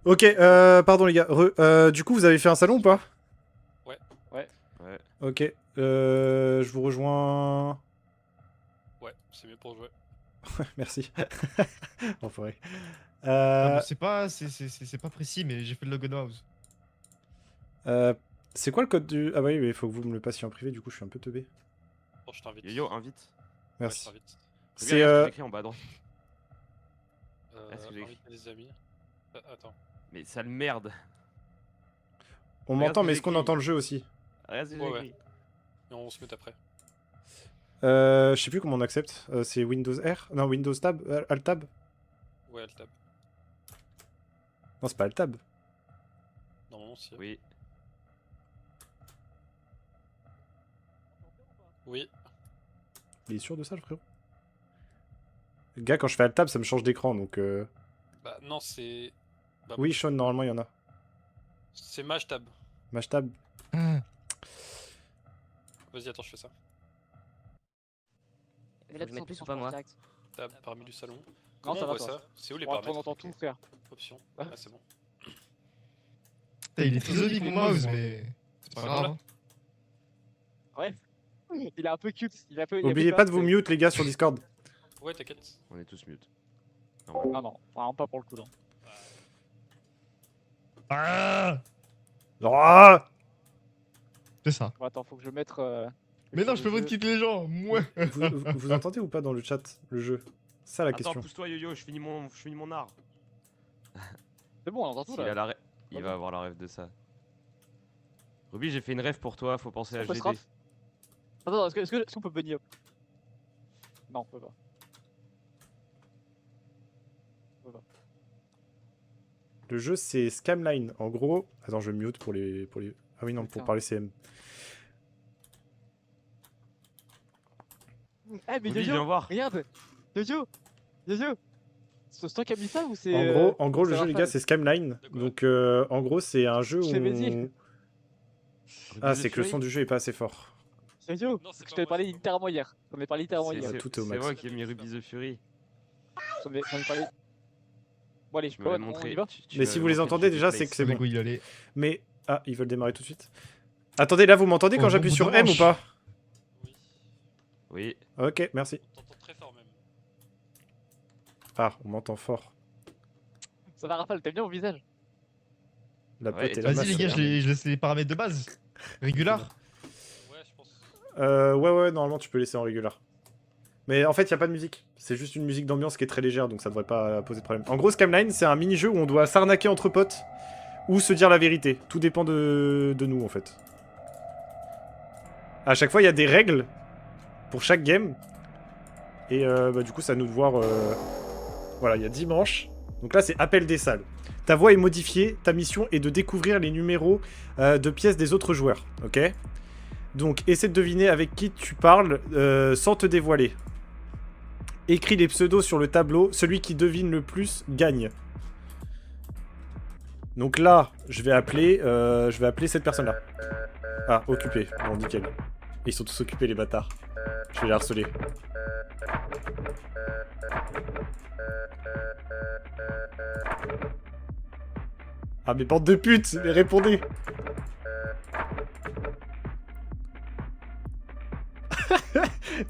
Ok, pardon les gars. Du coup, vous avez fait un salon ou pas? Ouais. Ouais. Ouais. Ok, je vous rejoins... Ouais, c'est mieux pour jouer. Merci. Enfoiré. Non, mais c'est pas précis, mais j'ai fait le Logan House. C'est quoi le code du... Ah bah oui, mais il faut que vous me le passiez en privé, du coup je suis un peu teubé. Bon, je t'invite. Yo, invite. Ouais, je Merci. t'invite. C'est... Regarde ce que j'écris en bas à droite. Est-ce que j'ai Inviter des amis. Attends. Mais sale merde. On Regarde m'entend, ce que mais est-ce qu'on j'écris. entend le jeu aussi? Regarde ce que Ouais, j'ai ouais. écrit. Et on se met après. Je sais plus comment on accepte. C'est Windows R? Non, Windows Tab? Alt Tab? Ouais, elle tape. Non, c'est pas Alt Tab. Normalement, si. Oui. Oui. Il est sûr de ça, le frérot? Gars, quand je fais Alt Tab, ça me change d'écran, donc... Bah, non, c'est. Bah, Oui, Sean, normalement, il y en a. c'est Maj Tab. Mash Tab. Vas-y, attends, je fais ça. Mais là, Faut que je mette plus ou 100% pas, moi direct. Tab parmi du salon. Non, Comment ça on va voit pas. ça? C'est où les On paramètres? entend tout, frère. Options. Ah. Ah, c'est bon. Il est trisomique mon mouse, mais c'est pas grave. hein. Ouais. Il est un peu cute. Il est un peu, il est un peu Oubliez pas de classe, vous mais- mute, les gars, sur Discord. Ouais, t'inquiète. On est tous mute. Non, non, vraiment pas pour le coup, non. Ah, Ah c'est ça. Bon, attends, faut que je mette. Mais non, je peux pas quitter les gens. Moi. vous entendez ou pas dans le chat, le jeu? C'est ça la Attends, question. pousse-toi yo-yo, je finis mon art. C'est bon, on entend tout S'il là. a la il va avoir la rêve de ça. Ruby, j'ai fait une rêve pour toi, faut penser à On peut se GD. raf. Attends, est-ce qu'on peut bunny up? Non, on peut pas. On peut pas. Le jeu, c'est Scamline. En gros... Attends, je mute pour les... Ah oui, non, pour Putain. parler CM. Eh, mais Ruby, viens Yo-Yo, voir. regarde. Yo-Yo, Yo-Yo. C'est toi qui as mis ça ou c'est. En gros, le jeu, les gars, c'est Scamline. De quoi? Donc, en gros, c'est un jeu où... Je fais vas-y. Ruby Ah, the c'est que le Fury. son du jeu est pas assez fort. Yo-Yo, Non, c'est je pas t'avais moi, parlé c'est pas littéralement hier. J'en ai parlé littéralement C'est- hier. c'est- Tout est au C'est max. moi qui ai mis Ruby the Fury. J'en ai parlé. Bon, allez, Tu m'avais on montré. y va. Mais si vous les entendez, déjà, c'est que c'est bon. Il allait. Mais... Ah, ils veulent démarrer tout de suite. Attendez, là, vous m'entendez quand Oh, j'appuie bon sur bout de M ou manche. pas? Oui. Oui. Ok, merci. On t'entend très fort même. Ah, on m'entend fort. Ça va, Raphaël, t'aimes bien mon visage? La Ouais, pote et la masse. Vas-y, les gars, je laisse les paramètres de base. Régular. Ouais, je pense. Ouais, normalement, tu peux laisser en régular. Mais en fait, il n'y a pas de musique. C'est juste une musique d'ambiance qui est très légère, donc ça devrait pas poser de problème. En gros, Scamline, c'est un mini-jeu où on doit s'arnaquer entre potes ou se dire la vérité. Tout dépend de nous, en fait. À chaque fois, il y a des règles pour chaque game. Et du coup, c'est à nous de voir... Voilà, il y a 10 manches. Donc là, c'est appel des salles. Ta voix est modifiée. Ta mission est de découvrir les numéros de pièces des autres joueurs. Ok ? Donc, essaie de deviner avec qui tu parles sans te dévoiler. Écris les pseudos sur le tableau. Celui qui devine le plus gagne. Donc là, je vais appeler cette personne-là. Ah, occupé. Bon, nickel. Ils sont tous occupés, les bâtards. Je vais les harceler. Ah, mais bande de putes, mais répondez.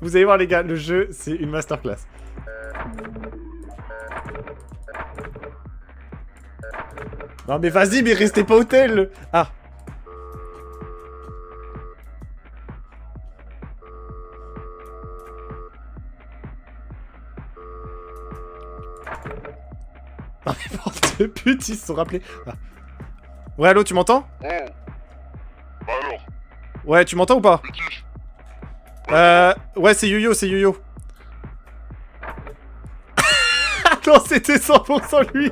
Vous allez voir, les gars, le jeu, c'est une masterclass. Non, mais vas-y, mais restez pas au tel. Ah. Ah, mais bande de putes, ils se sont rappelés. Ah. Ouais, allô, tu m'entends? Oh. Bah alors, Ouais, tu m'entends ou pas? c'est qui? Ouais, c'est Yo-Yo, c'est Yo-Yo. Non, c'était 100% lui.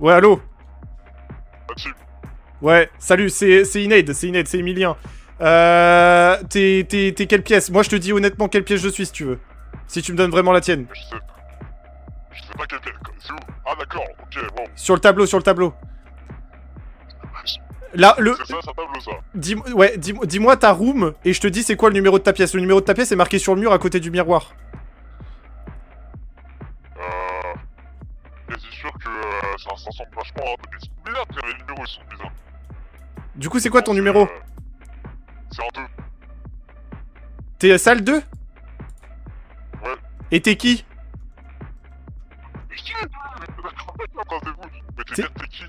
Ouais, allô? Là-dessus. Ouais, salut, c'est Inade, c'est Emilien. T'es quelle pièce? Moi, je te dis honnêtement quelle pièce je suis, si tu veux. Si tu me donnes vraiment la tienne. Je sais. Je sais pas quel pied. C'est où? Ah d'accord, ok, bon. Sur le tableau, sur le tableau. Là, C'est ça, ça table ça. dis-moi ta room, et je te dis c'est quoi le numéro de ta pièce. Le numéro de ta pièce est marqué sur le mur à côté du miroir. Qu'est-ce que je sûr que ça ressemble vachement à un peu bizarre, les numéros ils sont bizarres. Du coup, c'est quoi ton numéro? C'est en 2. T'es salle 2? Ouais. Et t'es qui? Racontez-vous. Mais T'es- t'es qui?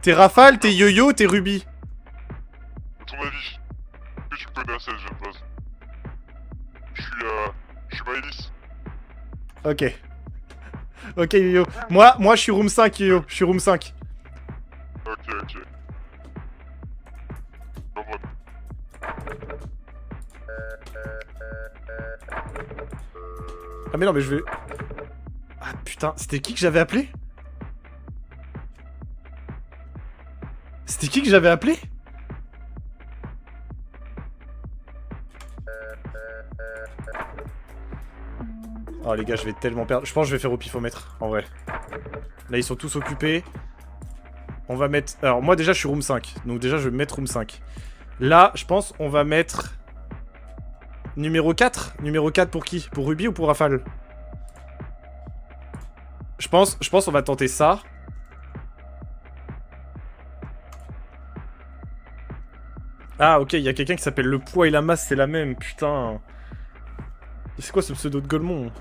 T'es Rafale, t'es Yo-Yo, t'es Ruby? À ton avis, que tu connais assez déjà de base. Je suis Maëlys. Ok. Ok, Yo-Yo. Moi, je suis room 5, Yo-Yo. Je suis room 5. Ok. Bon, bon. Ah mais non, mais je vais... Ah putain, c'était qui que j'avais appelé? C'était qui que j'avais appelé? Oh les gars, je vais tellement perdre. Je pense que je vais faire au pifomètre, en vrai. Là, ils sont tous occupés. On va mettre... Alors, moi, déjà, je suis room 5. Donc, déjà, je vais mettre room 5. Là, je pense on va mettre... Numéro 4. Numéro 4 pour qui? Pour Ruby ou pour Rafale? Je pense on va tenter ça. Ah, ok, il y a quelqu'un qui s'appelle Le Poids et la Masse, c'est la même, putain. C'est quoi ce pseudo de Golemont?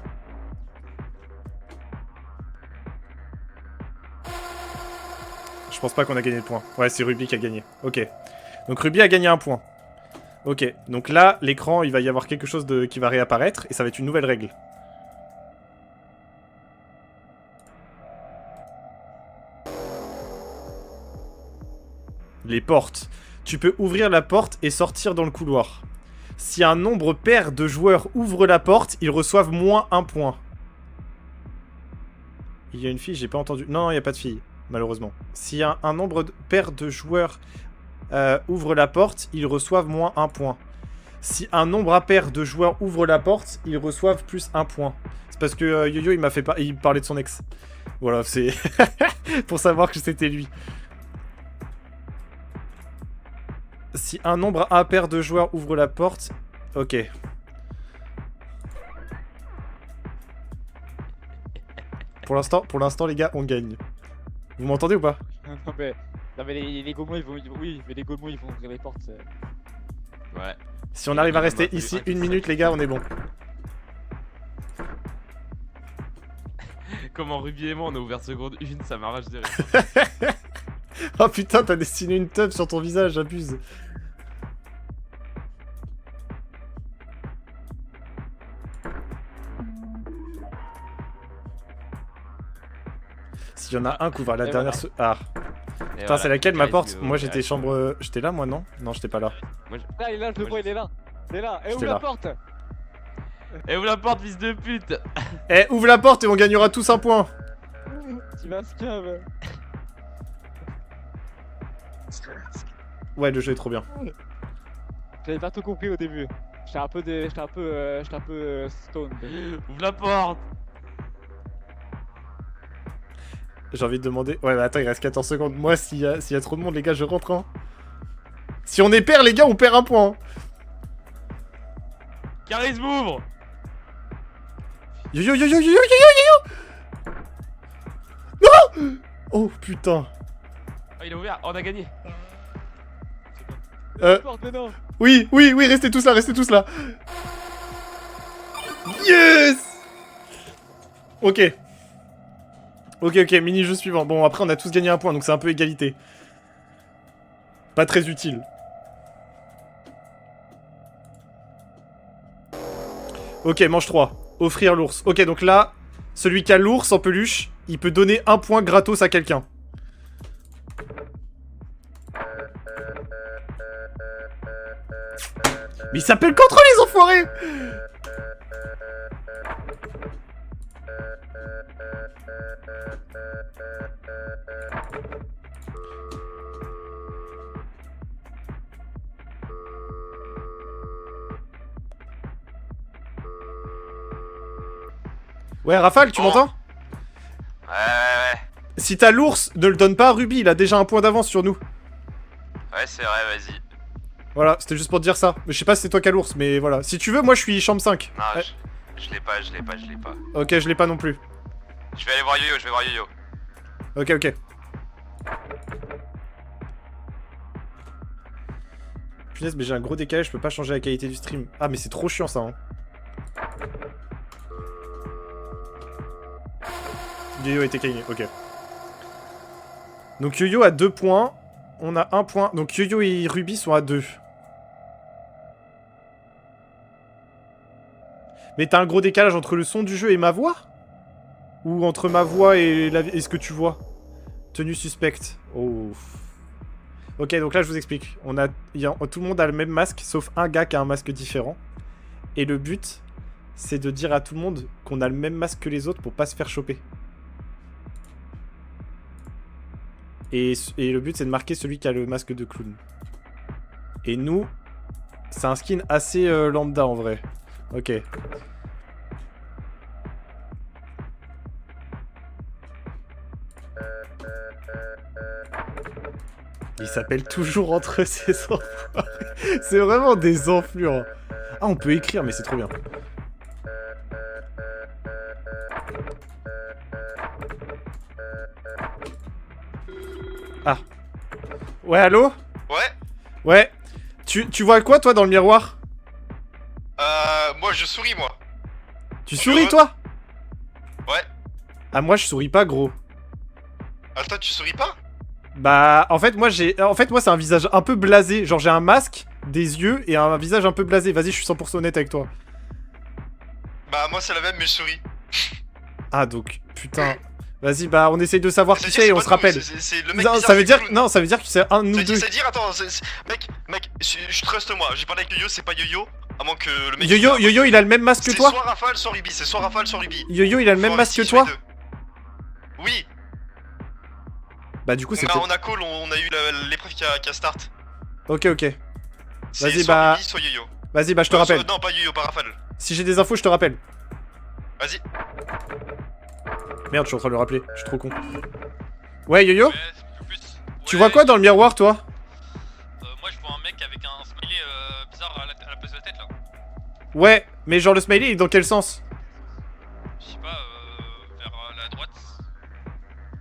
Je pense pas qu'on a gagné le point. Ouais, c'est Ruby qui a gagné. Ok. Donc Ruby a gagné un point. Ok. Donc là, l'écran, il va y avoir quelque chose qui va réapparaître, et ça va être une nouvelle règle. Les portes. Tu peux ouvrir la porte et sortir dans le couloir. Si un nombre pair de joueurs ouvre la porte, ils reçoivent moins un point. Il y a une fille, j'ai pas entendu. Non, il n'y a pas de fille, malheureusement. Si un nombre pair de joueurs ouvre la porte, ils reçoivent moins un point. Si un nombre impair de joueurs ouvre la porte, ils reçoivent plus un point. C'est parce que Yo-Yo, il parlait de son ex. Voilà, c'est pour savoir que c'était lui. Si un nombre impair de joueurs ouvre la porte... Ok. Pour l'instant, les gars, on gagne. Vous m'entendez ou pas? Non mais les Gaumont ils vont... Oui, mais les Gaumont ils vont ouvrir les portes. Ouais. Si on arrive à rester ici une minute, les gars, on est bon. Comment Ruby et moi on a ouvert seconde 1, ça m'arrache de rire. Oh putain, t'as dessiné une teub sur ton visage, j'abuse. S'il y en a un qui ouvre la dernière... Ah. Et Putain, c'est voilà, laquelle ma Guys, porte? go, Moi j'étais direct. chambre... J'étais là moi non? Non, j'étais pas là. Là, il est là, je le vois, il est là. Il est là. Et ouvre J'étais la là. porte. Et ouvre la porte, fils de pute. Eh, ouvre la porte et on gagnera tous un point. Tu vas se calmer. Ouais, le jeu est trop bien. J'avais pas tout compris au début. J'étais un peu stoned. Ouvre la porte. J'ai envie de demander... Ouais, mais attends, il reste 14 secondes. Moi, s'il y a trop de monde, les gars, je rentre, hein. Si on est pair, les gars, on perd un point. Hein. Charisme ouvre. Yo yo yo yo yo yo yo yo yo. Non. Oh, putain. Ah, il est ouvert, on a gagné. La porte, mais non. Oui, oui, oui, restez tous là, restez tous là. Yes. Ok. Ok, ok, mini-jeu suivant. Bon, après, on a tous gagné un point, donc c'est un peu égalité. Pas très utile. Ok, manche 3. Offrir l'ours. Ok, donc là, celui qui a l'ours en peluche, il peut donner un point gratos à quelqu'un. Mais il s'appelle contre les enfoirés. Ouais, Rafale, tu m'entends? Ouais. Si t'as l'ours, ne le donne pas à Ruby, il a déjà un point d'avance sur nous. Ouais, c'est vrai, vas-y. Voilà, c'était juste pour te dire ça. Mais je sais pas si c'est toi qui as l'ours, mais voilà. Si tu veux, moi je suis chambre 5. Non, Ouais. je l'ai pas. Ok, je l'ai pas non plus. Je vais aller voir Yo-Yo, Ok, ok. Punaise, mais j'ai un gros décalage, je peux pas changer la qualité du stream. Ah, mais c'est trop chiant ça, hein. Yo-Yo a été gagné, ok. Donc Yo-Yo a 2 points. On a 1 point. Donc Yo-Yo et Ruby sont à 2. Mais t'as un gros décalage entre le son du jeu et ma voix? Ou entre ma voix et ce que tu vois? Tenue suspecte. Oh. Ok, donc là je vous explique. Tout le monde a le même masque, sauf un gars qui a un masque différent. Et le but, c'est de dire à tout le monde qu'on a le même masque que les autres pour pas se faire choper. Et le but, c'est de marquer celui qui a le masque de clown. Et nous, c'est un skin assez lambda en vrai. Ok. Ils s'appellent toujours entre eux, ces enfoirés. C'est vraiment des enflures. Ah, on peut écrire, mais c'est trop bien. Ah. Ouais, allô? Ouais. Ouais. Tu vois quoi, toi, dans le miroir? Moi je souris, moi. Tu souris, toi? Ouais. Ah, moi, je souris pas, gros. Attends, tu souris pas? Bah, en fait, moi, c'est un visage un peu blasé. Genre, j'ai un masque, des yeux et un visage un peu blasé. Vas-y, je suis 100% honnête avec toi. Bah, moi c'est la même, mais je souris. Ah, donc, putain. Vas-y, bah, on essaye de savoir qui c'est et C'est on pas se nous, rappelle. c'est le mec Non, bizarre, ça veut c'est dire, clown. non, ça veut dire que c'est un de nous deux. C'est dire, attends, mec, je trust moi. J'ai parlé avec Yo-Yo, c'est pas Yo-Yo. À moins que le mec. Yo-Yo, il a le même masque que C'est toi? soit Rafale, soit Ruby. C'est soit Rafale, soit Ruby. Yo-Yo, il a le même masque que toi? Oui. Bah, du coup, c'est On a call, on a eu l'épreuve qui a start. Ok, ok. C'est Vas-y, soit bah. Ruby, soit Yo-Yo. Vas-y, bah, je te rappelle. Non, pas Yo-Yo, pas Rafale. Si j'ai des infos, je te rappelle. Vas-y. Merde, je suis en train de le rappeler. Je suis trop con. Ouais, Yo-Yo? Ouais, c'est plus. Tu vois quoi dans le miroir, toi? Moi, je vois un mec avec un smiley bizarre à la place de la tête là. Ouais, mais genre le smiley, il est dans quel sens? Je sais pas, vers la droite.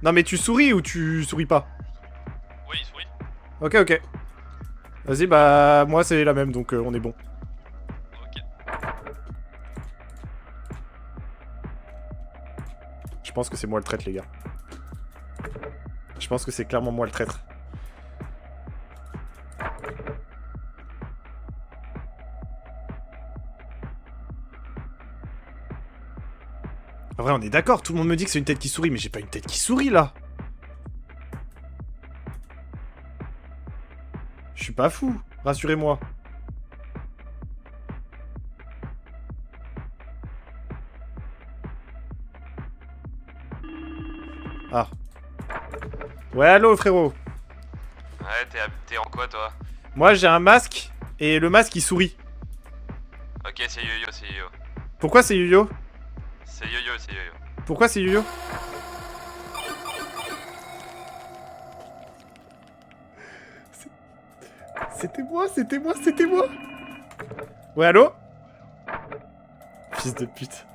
Non, mais tu souris ou tu souris pas? Ouais, il sourit. Ok, ok. Vas-y, bah, moi, c'est la même, donc on est bon. Ok. Je pense que c'est moi le traître, les gars. Je pense que c'est clairement moi le traître. En vrai, on est d'accord, tout le monde me dit que c'est une tête qui sourit, mais j'ai pas une tête qui sourit, là. Je suis pas fou, rassurez-moi. Ah. Ouais, allô, frérot. Ouais, t'es en quoi, toi? Moi, j'ai un masque, et le masque, il sourit. Ok, c'est Yo-Yo, c'est Yo-Yo. Pourquoi c'est Yo-Yo? C'est Yo-Yo, c'est Yo-Yo. Pourquoi c'est Yo-Yo? C'était moi, c'était moi, c'était moi. Ouais, allô? Fils de pute.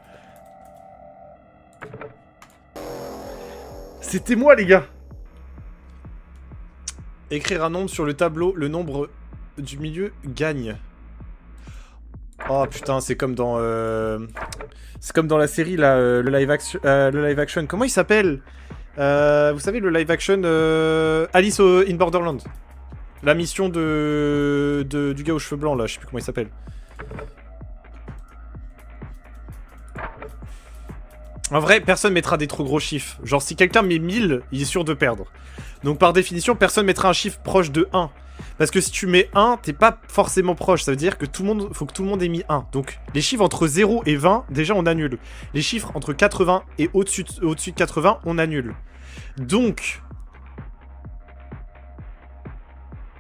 C'était moi, les gars. Écrire un nombre sur le tableau, le nombre du milieu gagne. Oh putain, c'est comme dans la série là, le live action. Comment il s'appelle? Vous savez le live action Alice in Borderland. La mission du gars aux cheveux blancs là, je sais plus comment il s'appelle. En vrai, personne mettra des trop gros chiffres. Genre si quelqu'un met 1000, il est sûr de perdre. Donc par définition, personne mettra un chiffre proche de 1. Parce que si tu mets 1, t'es pas forcément proche. Ça veut dire que faut que tout le monde ait mis 1. Donc les chiffres entre 0 et 20, déjà on annule. Les chiffres entre 80 et au-dessus de 80, on annule. Donc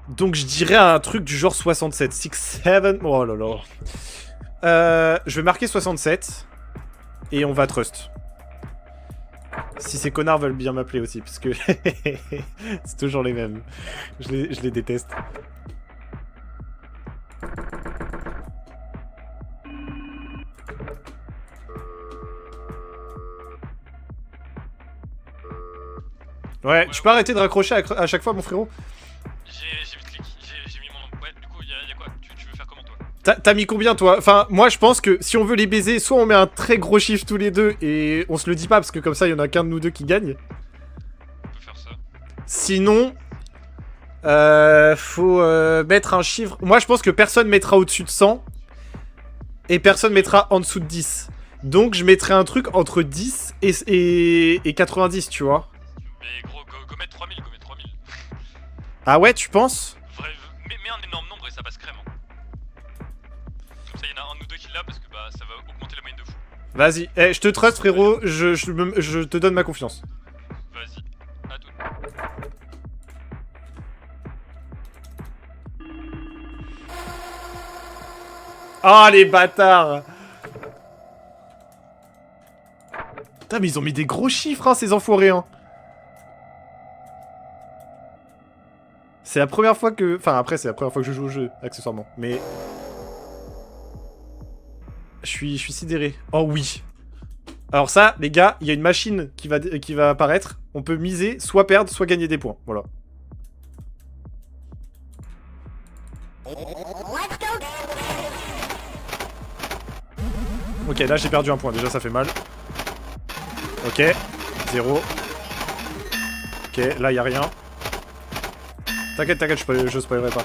je dirais un truc du genre 67. 6, 7... Oh là là. Je vais marquer 67. Et on va trust. Si ces connards veulent bien m'appeler aussi, parce que c'est toujours les mêmes. Je les déteste. Ouais, tu peux arrêter de raccrocher à chaque fois, mon frérot? J'ai vite clic, j'ai mis mon nom. Ouais, du coup, y'a quoi? Tu veux faire comment toi? T'as mis combien, toi? Enfin, moi, je pense que si on veut les baiser, soit on met un très gros chiffre tous les deux et on se le dit pas parce que comme ça, il y en a qu'un de nous deux qui gagne. On peut faire ça. Sinon, faut mettre un chiffre. Moi, je pense que personne mettra au-dessus de 100 et personne mettra en dessous de 10. Donc, je mettrai un truc entre 10 et 90, tu vois. Mais gros, go mettre 3000, go mettre 3000. Ah ouais, tu penses? Vrai, mets un énorme nombre et ça passe crème. Hein. Comme ça, y'en a un ou deux qui l'a parce que bah ça va augmenter la moyenne de fou. Vas-y, je te trust, frérot, je te donne ma confiance. Vas-y, à tout. Ah, les bâtards! Putain, mais ils ont mis des gros chiffres, hein, ces enfoirés, hein. C'est la première fois que... Enfin, après, c'est la première fois que je joue au jeu, accessoirement. Mais... Je suis sidéré. Oh oui. Alors ça, les gars, il y a une machine qui va apparaître. On peut miser, soit perdre, soit gagner des points. Voilà. Ok, là j'ai perdu un point. Déjà, ça fait mal. Ok. 0. Ok, là, il y a rien. T'inquiète, je spoilerai pas.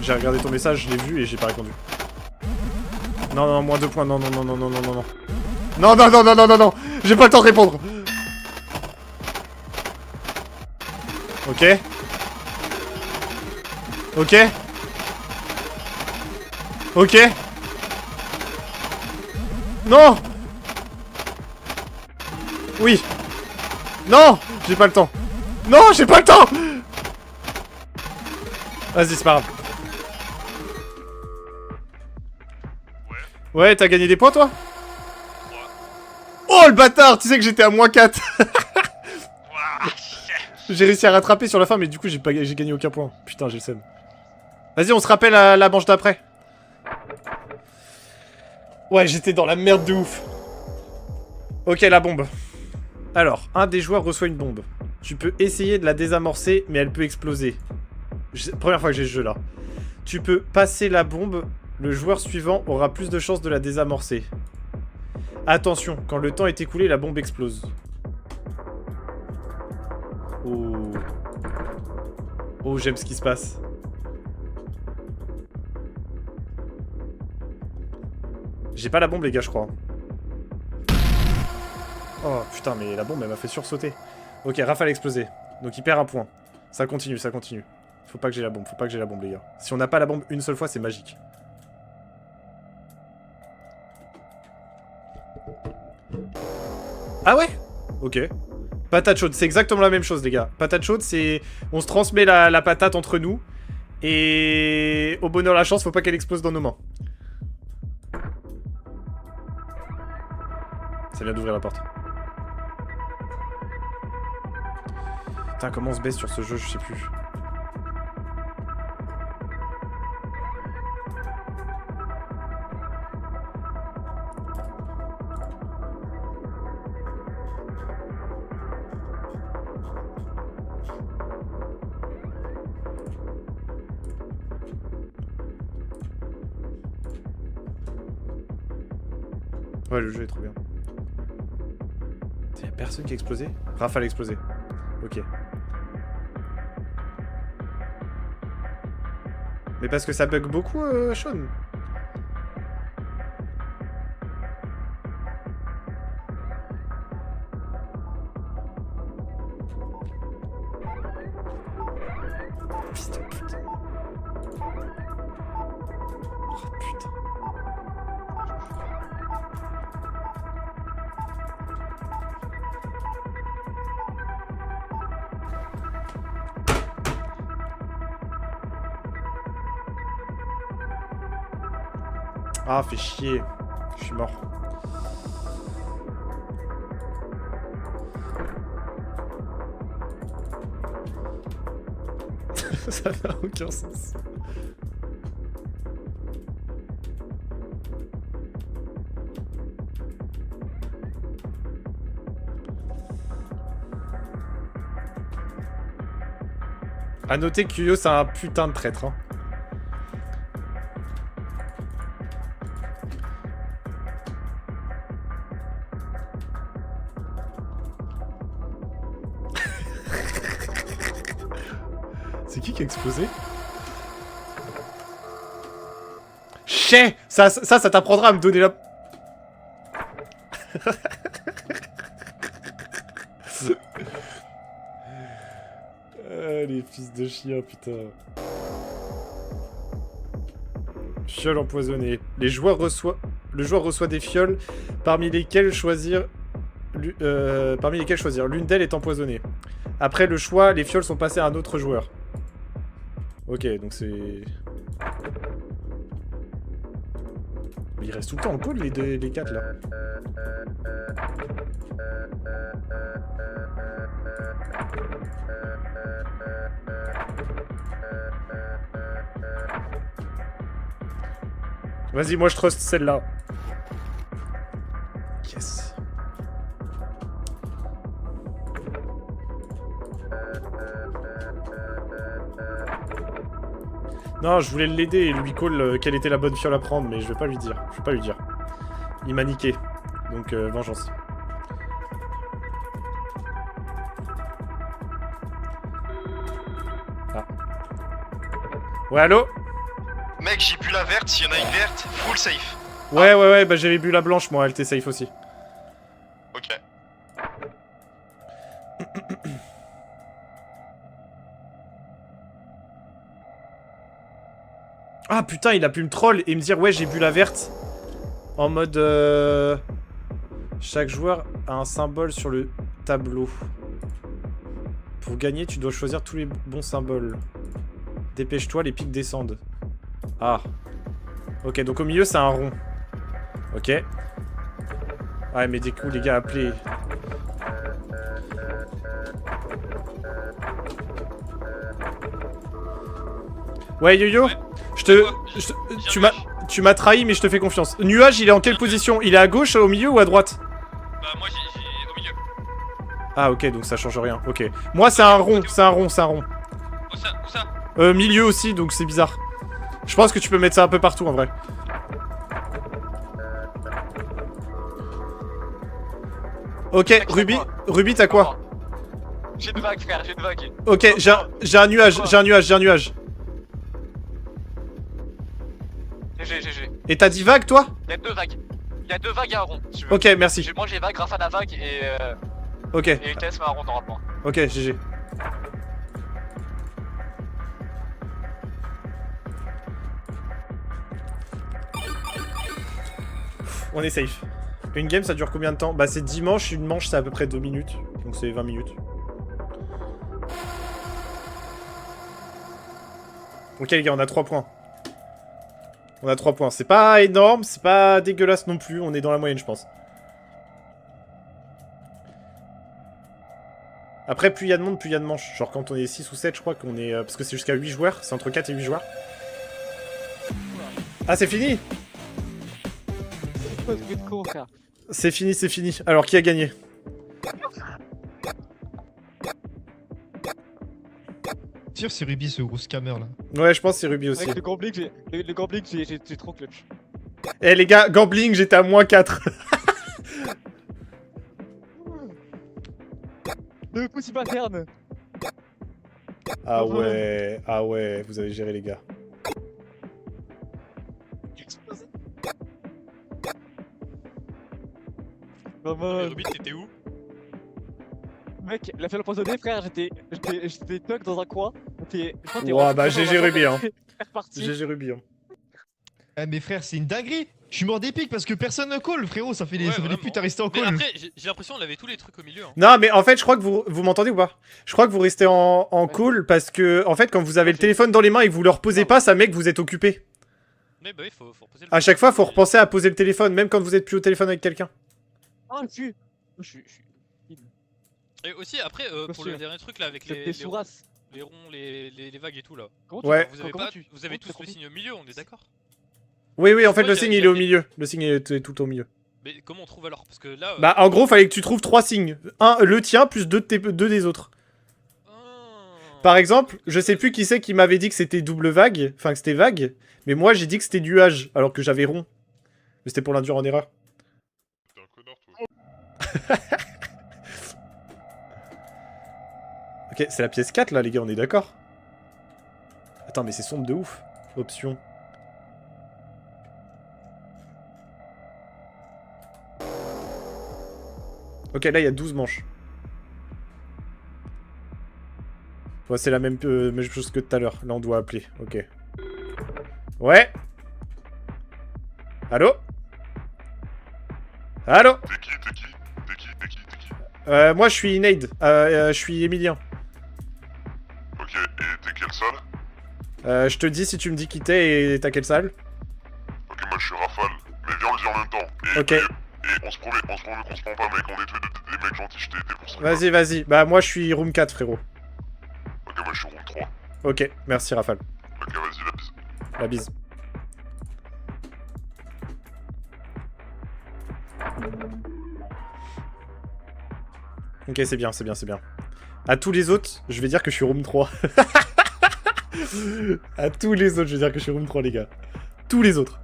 J'ai regardé ton message, je l'ai vu et j'ai pas répondu. Non, non, moins 2 points, non, non, non, non, non, non, non, non. Non, non, non, non, non, non, non. J'ai pas le temps de répondre. Ok. Ok. Ok. Non. Oui. Non, j'ai pas le temps. Non, j'ai pas le temps. Vas-y, c'est pas grave. Ouais, t'as gagné des points, toi? Oh, le bâtard. Tu sais que j'étais à moins 4. J'ai réussi à rattraper sur la fin, mais du coup, j'ai gagné aucun point. Putain, j'ai le seum. Vas-y, on se rappelle à la manche d'après. Ouais, j'étais dans la merde de ouf. Ok, la bombe. Alors, un des joueurs reçoit une bombe. Tu peux essayer de la désamorcer, mais elle peut exploser. Première fois que j'ai ce jeu là. Tu peux passer la bombe, le joueur suivant aura plus de chances de la désamorcer. Attention, quand le temps est écoulé, la bombe explose. Oh. Oh, j'aime ce qui se passe. J'ai pas la bombe, les gars, je crois. Oh, putain, mais la bombe, elle m'a fait sursauter. Ok, Raphaël a explosé. Donc il perd un point. Ça continue, ça continue. Faut pas que j'ai la bombe, les gars. Si on n'a pas la bombe une seule fois, c'est magique. Ah ouais? Ok. Patate chaude, c'est exactement la même chose, les gars. Patate chaude, c'est... On se transmet la patate entre nous. Et... Au bonheur, la chance, faut pas qu'elle explose dans nos mains. Ça vient d'ouvrir la porte. Putain, comment on se baisse sur ce jeu, je sais plus. Ouais, le jeu est trop bien. Y'a personne qui a explosé? Raphaël a explosé. Ok. Mais parce que ça bug beaucoup, Sean. Fils de pute. Oh putain. Ah, fait chier. Je suis mort. Ça n'a aucun sens. À noter que Yo, c'est un putain de traître. Hein. C'est qui a explosé? Chais! Ça t'apprendra à me donner la... les fils de chien, putain. Fiole empoisonnée. Le joueur reçoit des fioles parmi lesquelles choisir... L'une d'elles est empoisonnée. Après le choix, les fioles sont passées à un autre joueur. Ok, donc c'est... Il reste tout le temps en call les 4 là. Vas-y, moi je trust celle-là. Yes. Non, je voulais l'aider et lui call quelle était la bonne fiole à prendre, mais je vais pas lui dire. Je vais pas lui dire. Il m'a niqué. Donc, vengeance. Ah. Ouais, allô? Mec, j'ai bu la verte, s'il y en a une verte, full safe. Ouais, bah j'avais bu la blanche, moi, elle était safe aussi. Ok. Ah putain, il a pu me troll et me dire ouais, j'ai bu la verte. En mode... Chaque joueur a un symbole sur le tableau. Pour gagner, tu dois choisir tous les bons symboles. Dépêche-toi, les pics descendent. Ah. Ok, donc au milieu, c'est un rond. Ok. Ouais, mais du coup, les gars, appelez... Ouais, Yo-Yo, Ouais. tu m'as trahi, mais je te fais confiance. Nuage, il est en quelle position? Il est à gauche, au milieu ou à droite? Bah moi j'ai au milieu. Ah, ok, donc ça change rien. Ok. Moi, c'est un rond, c'est un rond. Où ça? Milieu aussi, donc c'est bizarre. Je pense que tu peux mettre ça un peu partout, en vrai. Ok, Ruby, t'as quoi? J'ai une vague, frère, j'ai une vague. Ok, j'ai un nuage. GG. Et t'as dit vague, toi? Il y a deux vagues. Il y a deux vagues et un rond, si tu veux. Ok, merci. Moi j'ai vague grâce à la vague Ok, et UTS met un rond normalement. ok, GG. On est safe. Une game, ça dure combien de temps? Bah, c'est dimanche, une manche, c'est à peu près 2 minutes. Donc c'est 20 minutes. Ok, les gars, on a 3 points. On a 3 points. C'est pas énorme, c'est pas dégueulasse non plus. On est dans la moyenne, je pense. Après, plus il y a de monde, plus il y a de manches. Genre, quand on est 6 ou 7, je crois qu'on est... parce que c'est jusqu'à 8 joueurs. C'est entre 4 et 8 joueurs. Ah, c'est fini? C'est fini, c'est fini. Alors, qui a gagné? Tire, c'est Ruby, ce gros scammer là. Ouais, je pense que c'est Ruby aussi. Avec le gambling, j'ai trop clutch. Eh les gars, gambling, j'étais à -4. Le petit pattern. Ah ouais, vous avez géré les gars. Mais Ruby, t'étais où? Mec, la fiole empoisonnée, frère, j'étais tuck dans un coin. Ouah, bah GG Ruby, hein. GG Ruby, hein. Eh mais frère, c'est une dinguerie. Je suis mort d'épique parce que personne ne call, frérot. Ça fait des, Ouais, ça fait des vraiment. putes à rester en Mais call. après, j'ai l'impression qu'on avait tous les trucs au milieu. Hein. Non, mais en fait, je crois que vous m'entendez ou pas? Je crois que vous restez en call parce que, en fait, quand vous avez le téléphone dans les mains et que vous le reposez pas, ça mec, vous êtes occupé. Mais bah oui, faut reposer le... À chaque fois, faut repenser à poser le téléphone, même quand vous êtes plus au téléphone avec quelqu'un. Ah, je suis. Et aussi, après, pour le dernier truc là, avec les ronds, les vagues et tout là. Ouais. Vous avez tous le signe au milieu, on est d'accord? Oui, en fait, Ouais, le y a- signe, y a il est au des- milieu. Le signe est tout au milieu. Mais comment on trouve alors? Parce que là... Bah, en gros, fallait que tu trouves 3 signes. Un, le tien, plus 2 des autres. Ah. Par exemple, je sais plus qui c'est qui m'avait dit que c'était double vague, enfin que c'était vague, mais moi j'ai dit que c'était nuage, alors que j'avais rond. Mais c'était pour l'induire en erreur. T'es un connard, toi. Ok, c'est la pièce 4 là les gars, on est d'accord? Attends, mais c'est sombre de ouf. Option. Ok, là il y a 12 manches. Ouais, c'est la même chose que tout à l'heure. Là on doit appeler, ok. Ouais. Allô? Allô? T'es qui? T'es qui? T'es qui? T'es qui? T'es qui? Moi je suis Nade, je suis Emilien. Ok, et t'es quelle salle? Je te dis si tu me dis qui t'es et t'as quelle salle? Ok, moi je suis Rafale. Mais viens, on le dit en même temps. Et, Ok. Et on se promet qu'on se prend pas, mec. On est tous les deux des mecs gentils, je t'ai aidé pour ça. Vas-y, vas-y. Bah moi je suis room 4 frérot. Ok, moi je suis room 3. Ok, merci Rafale. Ok, vas-y, la bise. La bise. Ok, c'est bien, c'est bien, c'est bien. À tous les autres, je vais dire que je suis room 3. À tous les autres, je vais dire que je suis room 3, les gars. Tous les autres.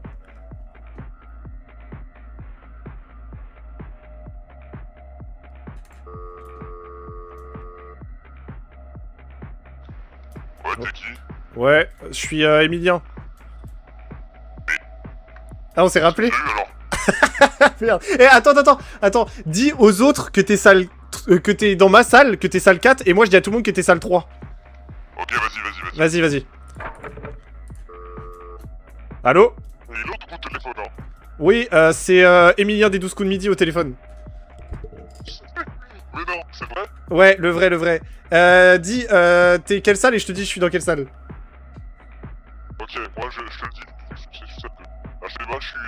Ouais, t'es qui? Ouais, je suis Emilien. Ah, on s'est rappelé? Salut alors. Merde. Eh, attends. Dis aux autres que t'es salle... que t'es dans ma salle, que t'es salle 4, et moi je dis à tout le monde que t'es salle 3. Ok, vas-y. Vas-y. Allô? Et l'autre coup de téléphone, hein. Oui, c'est Emilien des 12 coups de midi au téléphone. Mais non, c'est vrai? Ouais, le vrai. Dis, t'es quelle salle et je te dis je suis dans quelle salle. Ok, moi je te le dis, je suis salle 2. Ah, je sais pas, je suis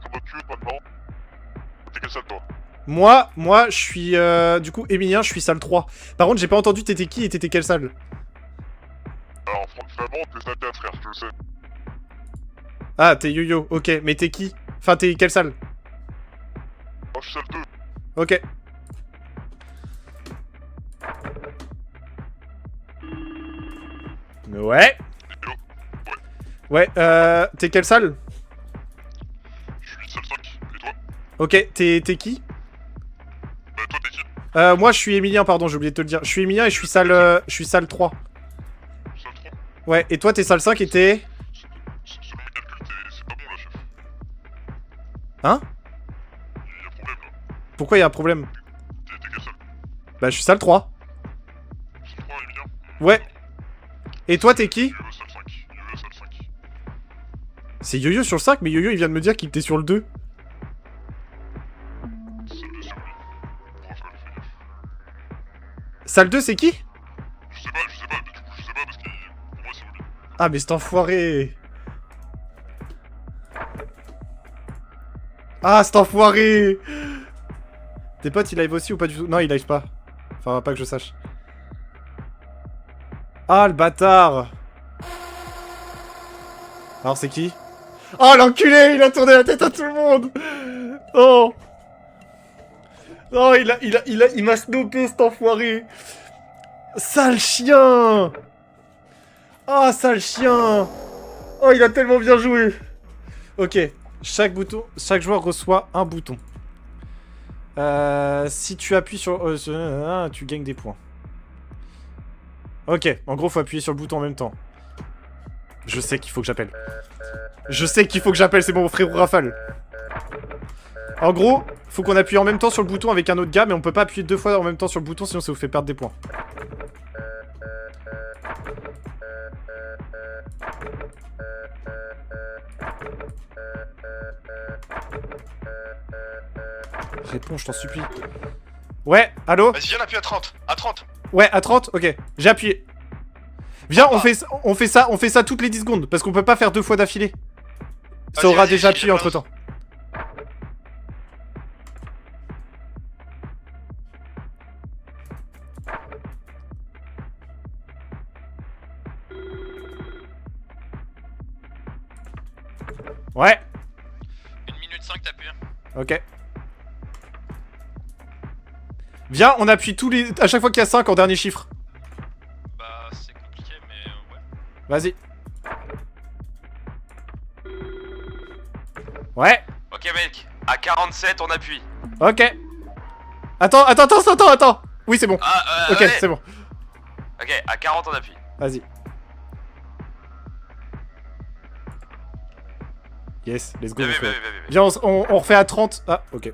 sur notre queue maintenant. T'es quelle salle toi? Moi, je suis, du coup, Emilien, je suis salle 3. Par contre, j'ai pas entendu t'étais qui et t'étais quelle salle. Alors, finalement, t'es salle 4, frère, je le sais. Ah, t'es yo-yo, ok, mais t'es qui? Enfin, t'es quelle salle? Moi, je suis salle 2. Ok. Ouais. Ouais, t'es quelle salle? Je suis salle 5. Et toi? Ok, t'es qui? Bah, toi, t'es qui? Moi, je suis Emilien, pardon, j'ai oublié de te le dire. Je suis Emilien et je suis salle 3. Salle 3. Ouais, et toi, t'es salle 5 et t'es... Selon mes calculs, c'est pas bon là, chef. Hein? Y'a problème là. Pourquoi y a un problème? T'es quelle salle? Bah, je suis salle 3. Salle 3, Emilien? Ouais. Et toi, t'es qui? Yo-yo, salle 5. Yo-yo, salle 5. C'est Yo-Yo sur le 5, mais Yo-Yo, il vient de me dire qu'il était sur le 2. Salle 2, c'est lui. Raphaël, fais gaffe. Salle 2, c'est qui? Je sais pas, mais du coup, je sais pas parce que pour moi, c'est Obi. Ah, mais cet enfoiré. Ah, cet enfoiré. Tes potes, ils live aussi ou pas du tout? Non, ils live pas. Enfin, pas que je sache. Ah, le bâtard. Alors, c'est qui? Oh, l'enculé, il a tourné la tête à tout le monde. Oh. Oh, il m'a snopé, cet enfoiré. Sale chien. Ah, sale chien. Oh, il a tellement bien joué. Ok. Chaque joueur reçoit un bouton. Si tu appuies sur... tu gagnes des points. Ok. En gros, faut appuyer sur le bouton en même temps. Je sais qu'il faut que j'appelle. C'est bon, frérot Rafale. En gros, faut qu'on appuie en même temps sur le bouton avec un autre gars, mais on peut pas appuyer 2 fois en même temps sur le bouton, sinon ça vous fait perdre des points. Réponds, je t'en supplie. Ouais, allô? Vas-y, viens, appuie à 30. À 30. Ouais, à 30, ok. J'ai appuyé. Viens, on fait ça toutes les 10 secondes, parce qu'on peut pas faire 2 fois d'affilée. Ça Vas-y, aura vas-y, déjà j'ai appuyé la entre temps. Ouais, 1 minute 5, t'appuies. ok. Viens, on appuie tous les... à chaque fois qu'il y a 5 en dernier chiffre. Bah, c'est Vas-y. Ouais. Ok mec, à 47 on appuie. Ok. Attends. Oui, c'est bon. Ah, Ok, ouais. c'est bon. Ok, à 40 on appuie. Vas-y. Yes, let's go. Bien mon vu, bien frère. vu, bien vu. Viens, on refait à 30. Ah, ok.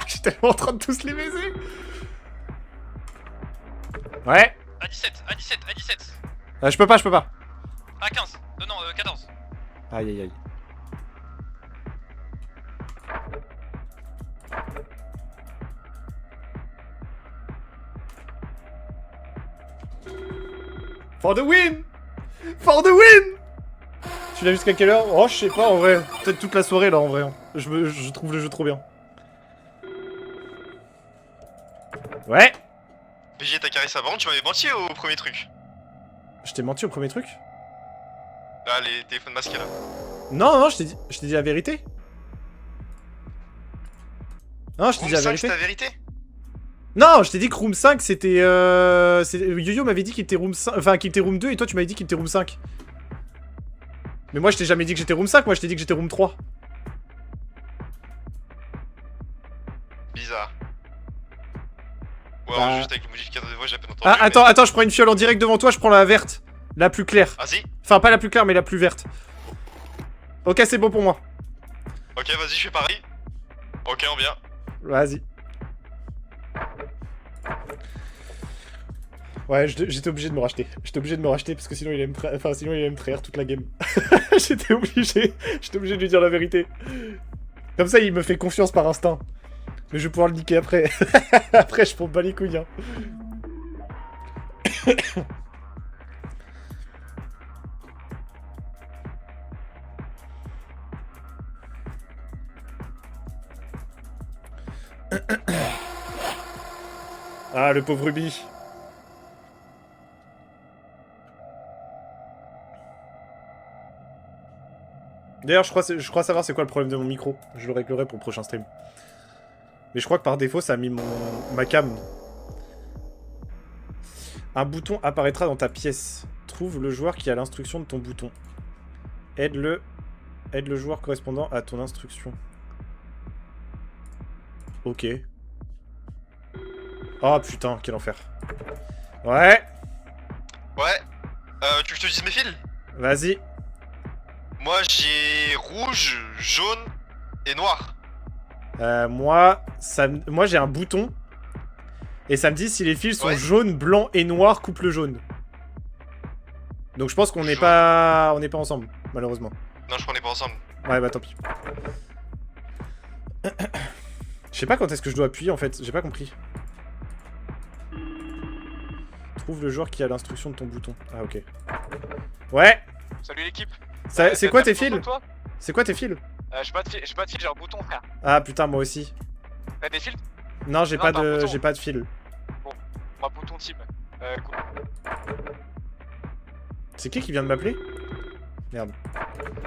Je suis tellement en train de tous les baiser. Ouais. À 17, à 17, à 17. Je peux pas. À 15. Non, 14. Aïe, aïe, aïe. For the win! For the win! Tu l'as jusqu'à quelle heure? Oh, je sais pas en vrai. Peut-être toute la soirée là en vrai. Je trouve le jeu trop bien. Ouais! BG, t'as carré ça. Par contre, tu m'avais menti au premier truc. Je t'ai menti au premier truc? Là, les téléphones masqués là. Non, je t'ai dit la vérité. Non, je t'ai dit la Room 5, c'est vérité. ta vérité? Non, je t'ai dit que Room 5 c'était Yo-Yo m'avait dit qu'il était Room 5, enfin qu'il était Room 2 et toi tu m'avais dit qu'il était Room 5. Mais moi je t'ai jamais dit que j'étais Room 5, moi je t'ai dit que j'étais Room 3. Bizarre. Ouais, Bah. juste avec le modificateur de voix, j'ai à peine entendu. Ah mais- attends, je prends une fiole en direct devant toi, je prends la verte. La plus claire. Vas-y. Enfin pas la plus claire mais la plus verte. Ok, c'est bon pour moi. Ok, vas-y, je fais pareil. Ok, on vient. Vas-y. Ouais, j'étais obligé de me racheter. J'étais obligé de me racheter parce que sinon il allait me trahir toute la game. J'étais obligé de lui dire la vérité. Comme ça, il me fait confiance par instinct. Mais je vais pouvoir le niquer après. Après, je prends pas les couilles. Hein. Ah, le pauvre Ruby. D'ailleurs, je crois savoir c'est quoi le problème de mon micro. Je le réglerai pour le prochain stream. Mais je crois que par défaut, ça a mis ma cam. Un bouton apparaîtra dans ta pièce. Trouve le joueur qui a l'instruction de ton bouton. Aide le joueur correspondant à ton instruction. Ok. Oh putain, quel enfer. Ouais, Ouais. Tu veux que je te dise mes fils? vas-y. Moi, j'ai rouge, jaune et noir. Moi j'ai un bouton. Et ça me dit si les fils sont Ouais. jaunes, blancs et noirs, couple jaune. Donc je pense qu'on n'est Jaune. pas ensemble, malheureusement. Non, je prenais pas ensemble. Ouais, bah tant pis. Je sais pas quand est-ce que je dois appuyer en fait, j'ai pas compris. Trouve le joueur qui a l'instruction de ton bouton. Ah ok. Ouais. Salut l'équipe. C'est quoi tes fils fils? C'est quoi tes fils? J'ai pas de fil, j'ai un bouton frère. Ah putain, moi aussi. T'as des fils? Non, j'ai Non, pas t'as un de bouton. j'ai pas de fil. Moi bouton team. Cool. C'est qui vient de m'appeler? Merde.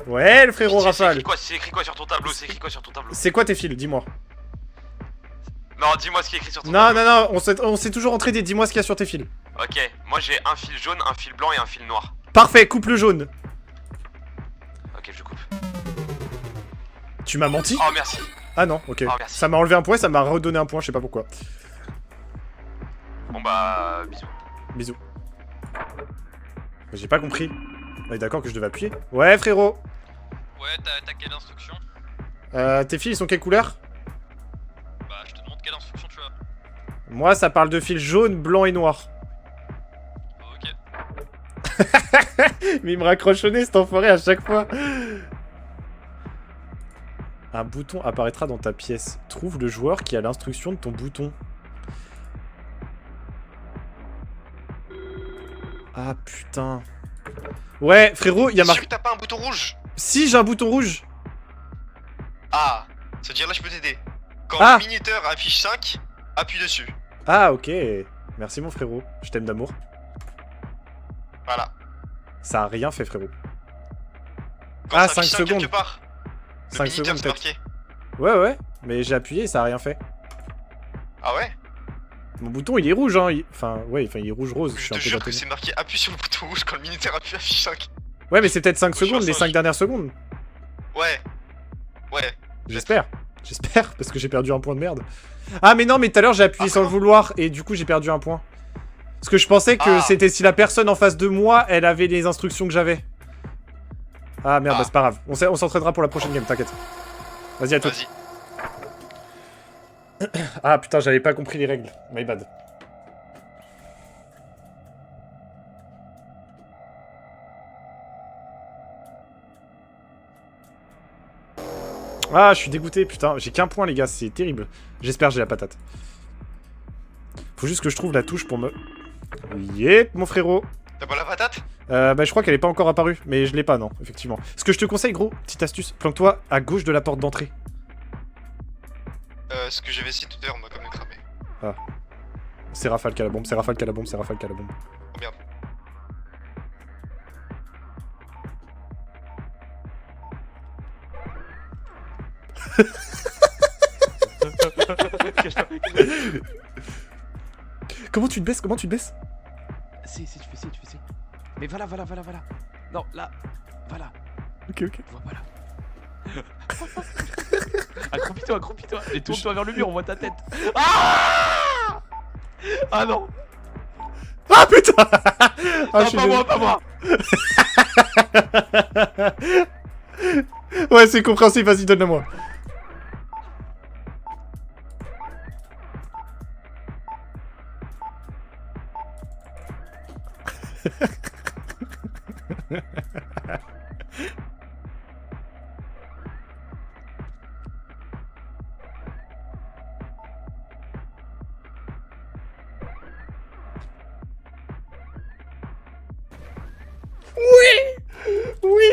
Ouais, le frérot Rafale. C'est écrit quoi sur ton tableau? C'est écrit quoi sur ton tableau? C'est quoi tes fils? Dis-moi. Non, dis-moi ce qui est écrit sur ton Non, tableau. non, non, on s'est toujours entraidé. Dis-moi ce qu'il y a sur tes fils. Ok, moi j'ai un fil jaune, un fil blanc et un fil noir. Parfait, couple jaune. Ok, je coupe. Tu m'as menti? Oh, merci. Ah non, ok. Oh, merci. Ça m'a enlevé un point et ça m'a redonné un point, je sais pas pourquoi. Bon bah, bisous. Bisous. J'ai pas compris. On est d'accord que je devais appuyer? Ouais, frérot. Ouais, t'as quelle instruction? Tes fils, ils sont quelle couleur? Bah, je te demande quelle instruction tu as. Moi, ça parle de fils jaune, blanc et noir. Ok. Mais il me raccroche au nez, cet enfoiré, à chaque fois. Un bouton apparaîtra dans ta pièce. Trouve le joueur qui a l'instruction de ton bouton. Ah, putain. Ouais, frérot, il y a T'es sûr marqué... que t'as pas un bouton rouge? Si, j'ai un bouton rouge. Ah, c'est-à-dire là, je peux t'aider. Quand Ah. le minuteur affiche 5, appuie dessus. Ah, ok. Merci, mon frérot. Je t'aime d'amour. Voilà. Ça a rien fait, frérot. Quand Ah, ça affiche 5 5 quelque secondes. part. Le 5 minuteur secondes c'est peut-être. marqué. Ouais, ouais, mais j'ai appuyé et ça a rien fait. Ah ouais? Mon bouton il est rouge, hein. Enfin, ouais, enfin il est rouge-rose. Je Je suis un te peu jure que bâtonné. c'est marqué appuie sur le bouton rouge quand le minuteur appuie affiche 5. Ouais, mais c'est peut-être 5 Moi, je suis secondes, un les singe. 5 dernières secondes. Ouais. Ouais. J'espère. J'espère, parce que j'ai perdu un point de merde. Ah, mais non, mais tout à l'heure j'ai appuyé Ah, sans le non. vouloir et du coup j'ai perdu un point. Parce que je pensais que Ah. c'était si la personne en face de moi, elle avait les instructions que j'avais. Ah merde, Ah. bah c'est pas grave. On s'entraînera pour la prochaine game, t'inquiète. Vas-y, à toi. Vas-y. Ah putain, j'avais pas compris les règles. My bad. Ah, je suis dégoûté, putain. J'ai qu'un point, les gars, c'est terrible. J'espère que j'ai la patate. Faut juste que je trouve la touche pour me... Yep, mon frérot. T'as pas la patate? Bah, je crois qu'elle est pas encore apparue, mais je l'ai pas, non, effectivement. Ce que je te conseille, gros, petite astuce, planque-toi à gauche de la porte d'entrée. Ce que j'avais essayé tout à l'heure, on m'a quand même cramé. C'est Rafale qui a la bombe, c'est Rafale qui a la bombe, c'est Rafale qui a la bombe. Oh merde. Comment tu te baisses? Comment tu te baisses? Si, tu fais si. Mais voilà. Non, là. Voilà. Ok, ok. Voilà. Accroupis-toi. Et tourne-toi vers le mur, on voit ta tête. Ah non. Ah putain. Ah, je suis désolé. Pas moi. Ouais, c'est compréhensible, vas-y, donne-le moi. Oui.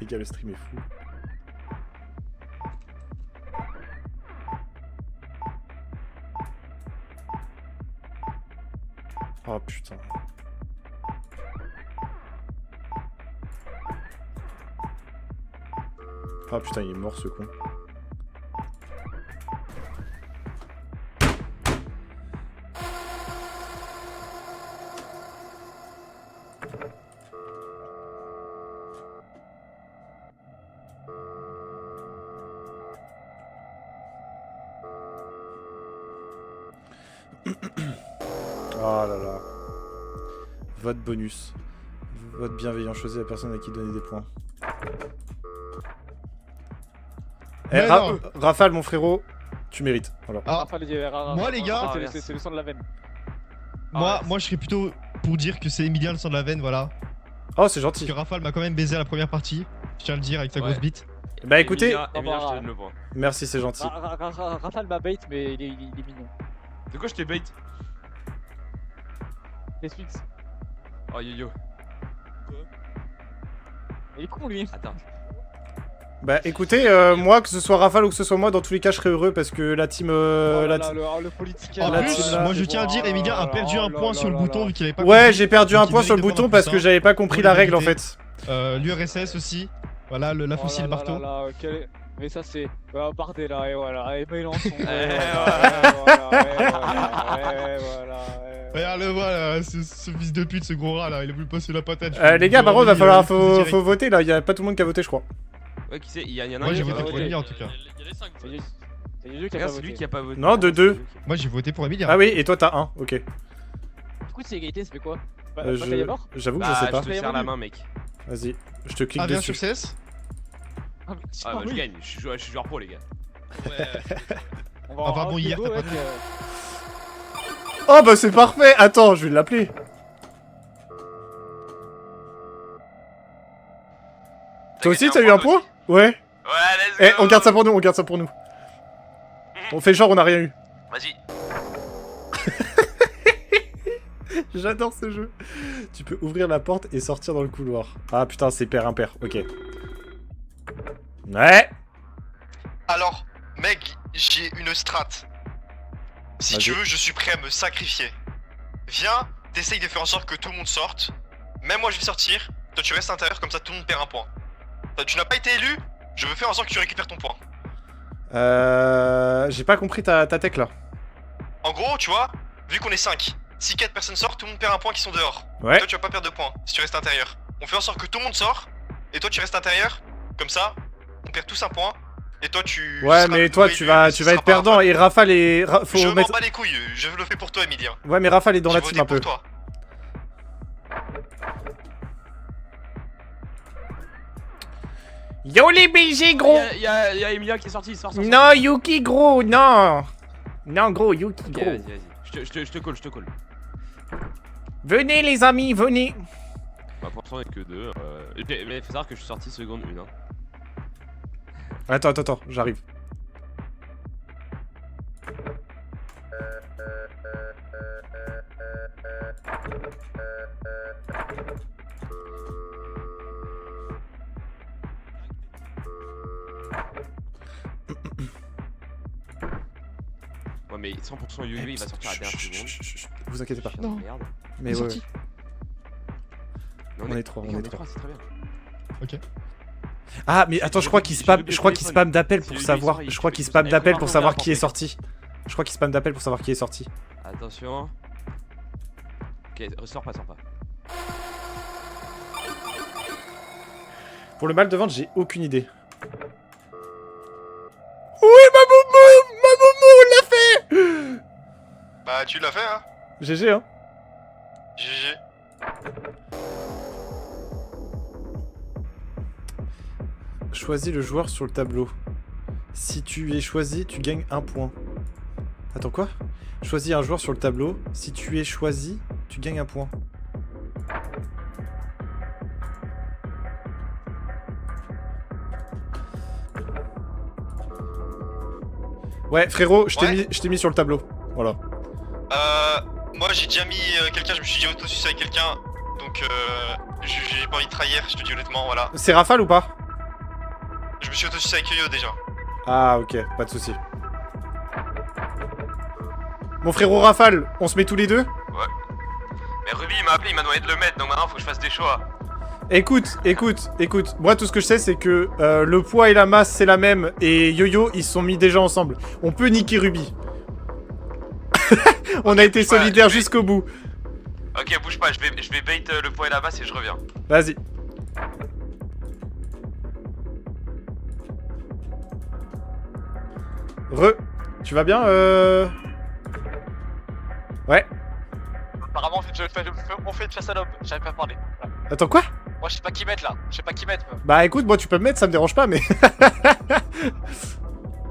Les gars, le stream est fou. Oh putain. Ah putain, il est mort ce con. Oh là là. Vote bonus. Vote bienveillant. Choisis la personne à qui donner des points. Mais non. Rafale, mon frérot, tu mérites. Voilà. Ah, Raphaël, il y a- Moi, les gars- Raphaël, c'est le sang de la veine. moi je serais plutôt pour dire que c'est Emilien le sang de la veine, voilà. Oh, c'est Parce gentil. que Rafale m'a quand même baisé à la première partie. Je tiens à le dire avec sa Ouais. grosse bite. Bah écoutez, Emilien, je te donne le point. merci, c'est gentil. Raphaël m'a bait, mais il est mignon. De quoi je t'ai bait? Les Sphinx. Oh yo. Il est con lui. Attends. Bah écoutez, moi, que ce soit Rafale ou que ce soit moi, dans tous les cas, je serais heureux parce que la team. Oh là la là, team- le politique. En là, plus, team, là. moi je tiens à dire, Emilien a perdu un point sur le bouton vu qu'il avait pas Ouais, compris. j'ai perdu Donc un il point sur le mérite de bouton prendre parce un que plus j'avais pas compris Pour la les règle en vérités. fait. L'URSS aussi. Voilà, la faucille, le marteau. Mais ça c'est Bardella et voilà, et Mélenchon. Regarde le voilà, ce fils de pute, ce gros rat là, il a voulu passer la patate. Les gars, par contre, va falloir faut direct. voter là. Y a pas tout le monde qui a voté, je crois. Ouais, qui c'est? Il y en a Moi, un j'ai qui a voté pas pour voté. Emilien en tout cas. Il y a les 5. C'est Yuyu qui a Regarde, pas c'est lui voté. qui a pas voté. Non, de deux. Moi j'ai voté pour Emilien. Ah oui, et toi t'as un, ok. Du coup, c'est égalité, ça fait quoi? J'avoue que je Bah, sais je pas. te serre la main, mec. Vas-y, je te clique Ah, viens dessus. sur CS. Ah bah je gagne, je suis joueur pro les gars. Enfin, bon, hier, t'as pas dit. Oh bah c'est parfait. Attends, je vais l'appeler. Toi aussi, t'as eu un point? Ouais. Ouais, let's Eh, go. on garde ça pour nous, on garde ça pour nous. On fait genre on a rien eu. Vas-y. J'adore ce jeu. Tu peux ouvrir la porte et sortir dans le couloir. Ah putain, c'est pair impair. Ok. Ouais. Alors, mec, j'ai une strat. Si tu Vas-y. veux, je suis prêt à me sacrifier. Viens, t'essayes de faire en sorte que tout le monde sorte. Même moi, je vais sortir. Toi, tu restes à l'intérieur, comme ça, tout le monde perd un point. Toi, tu n'as pas été élu. Je veux faire en sorte que tu récupères ton point. J'ai pas compris ta tech là. En gros, tu vois, vu qu'on est 5, si 4 personnes sortent, tout le monde perd un point qui sont dehors. Ouais. Toi, tu vas pas perdre de points si tu restes à l'intérieur. On fait en sorte que tout le monde sort, et toi, tu restes à l'intérieur. Comme ça, on perd tous un point. Et toi, tu. Ouais, seras mais le toi, nouveau tu élu, vas mais ce être sera pas perdant. Rafale. Et Rafale est. Faut Je m'en mettre. bats les couilles, je le fais pour toi, Emilien. Ouais, mais Rafale est dans la J'ai team voté un peu. pour toi. Yo les BG gros. Y a Emilia qui est sorti, sort. Non, Yuki gros, non. Non gros, Yuki Ok, gros. vas-y. Je te call. Venez les amis, venez. Bah pour l'instant on est que 2. Mais faut savoir que je suis sorti seconde 1. Hein. Attends, j'arrive. Ouais mais 100% yo il va sortir à la dernière seconde. Vous inquiétez pas. Chien de merde. Mais ouais. Mais On est trois, mec, on est 3, c'est très bien. Ok. Ah, mais attends, je crois qu'il spam d'appels pour savoir. Je crois qu'il spam d'appels pour savoir qui est sorti. Je crois qu'il spam d'appels pour savoir qui est sorti. Attention. Ok, ressort pas. Pour le mal de vente, j'ai aucune idée. Oui, ma moumou, on l'a fait. Bah, tu l'as fait, hein. GG, hein. GG. Choisis le joueur sur le tableau. Si tu es choisi, tu gagnes un point. Attends, quoi? Choisis un joueur sur le tableau. Si tu es choisi, tu gagnes un point. Ouais, frérot, je t'ai mis sur le tableau. Voilà. Moi j'ai déjà mis quelqu'un, je me suis dit auto-suicide avec quelqu'un. Donc j'ai pas envie de trahir, je te dis honnêtement, voilà. C'est Rafale ou pas? Je me suis auto-suicide avec Yo-Yo déjà. Ah, ok, pas de soucis. Mon frérot Rafale, on se met tous les deux? Mais Ruby il m'a appelé, il m'a demandé de le mettre, donc maintenant faut que je fasse des choix. Écoute. Moi, tout ce que je sais, c'est que le poids et la masse, c'est la même. Et Yo-Yo, ils se sont mis déjà ensemble. On peut niquer Ruby. On a été bouge pas, solidaires je vais- jusqu'au bout. Ok, bouge pas, je vais bait le poids et la basse et je reviens. Vas-y. Tu vas bien Ouais. Apparemment, on fait une chasse à l'homme, j'avais pas parlé. Voilà. Attends, quoi? Moi, je sais pas qui mettre là, je sais pas qui mettre. Bah écoute, moi tu peux me mettre, ça me dérange pas, mais...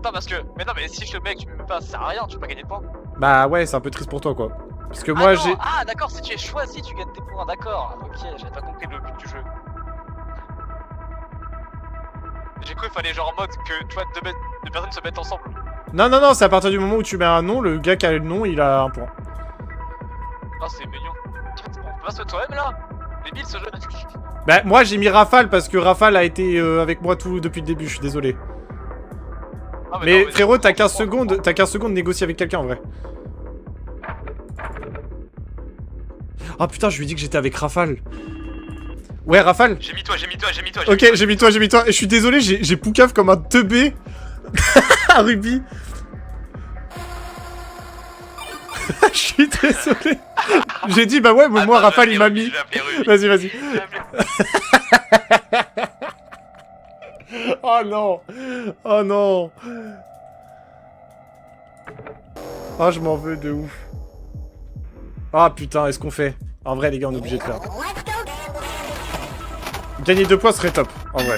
Non, parce que. Mais non, mais si je le mets et que tu me mets pas, ça sert à rien, tu peux pas gagner de points. Bah ouais, c'est un peu triste pour toi, quoi. Parce que moi, non, j'ai... Ah, d'accord, si tu es choisi, tu gagnes tes points, d'accord. Ok, j'avais pas compris le but du jeu. J'ai cru qu'il fallait genre en mode que, tu vois, deux personnes se mettent ensemble. Non, c'est à partir du moment où tu mets un nom, le gars qui a le nom, il a un point. Ah, c'est mignon. On peut pas se mettre toi-même là. Débile ce jeu. Bah moi j'ai mis Rafale parce que Rafale a été avec moi tout depuis le début, je suis désolé. Ah, Mais non, frérot, t'as je 15 comprends. secondes, de négocier avec quelqu'un en vrai. Ah putain, je lui ai dit que j'étais avec Rafale. Ouais, Rafale. J'ai mis toi. Ok, j'ai mis toi. Et je suis désolé, j'ai poucave comme un teubé à Ruby. Je suis désolé. J'ai dit, bah ouais, mais moi, Rafale, il m'a mis. Vas-y. Oh non. Oh, je m'en veux de ouf. Ah putain, est-ce qu'on fait? En vrai, les gars, on est obligé de faire. Gagner 2 points serait top, en vrai.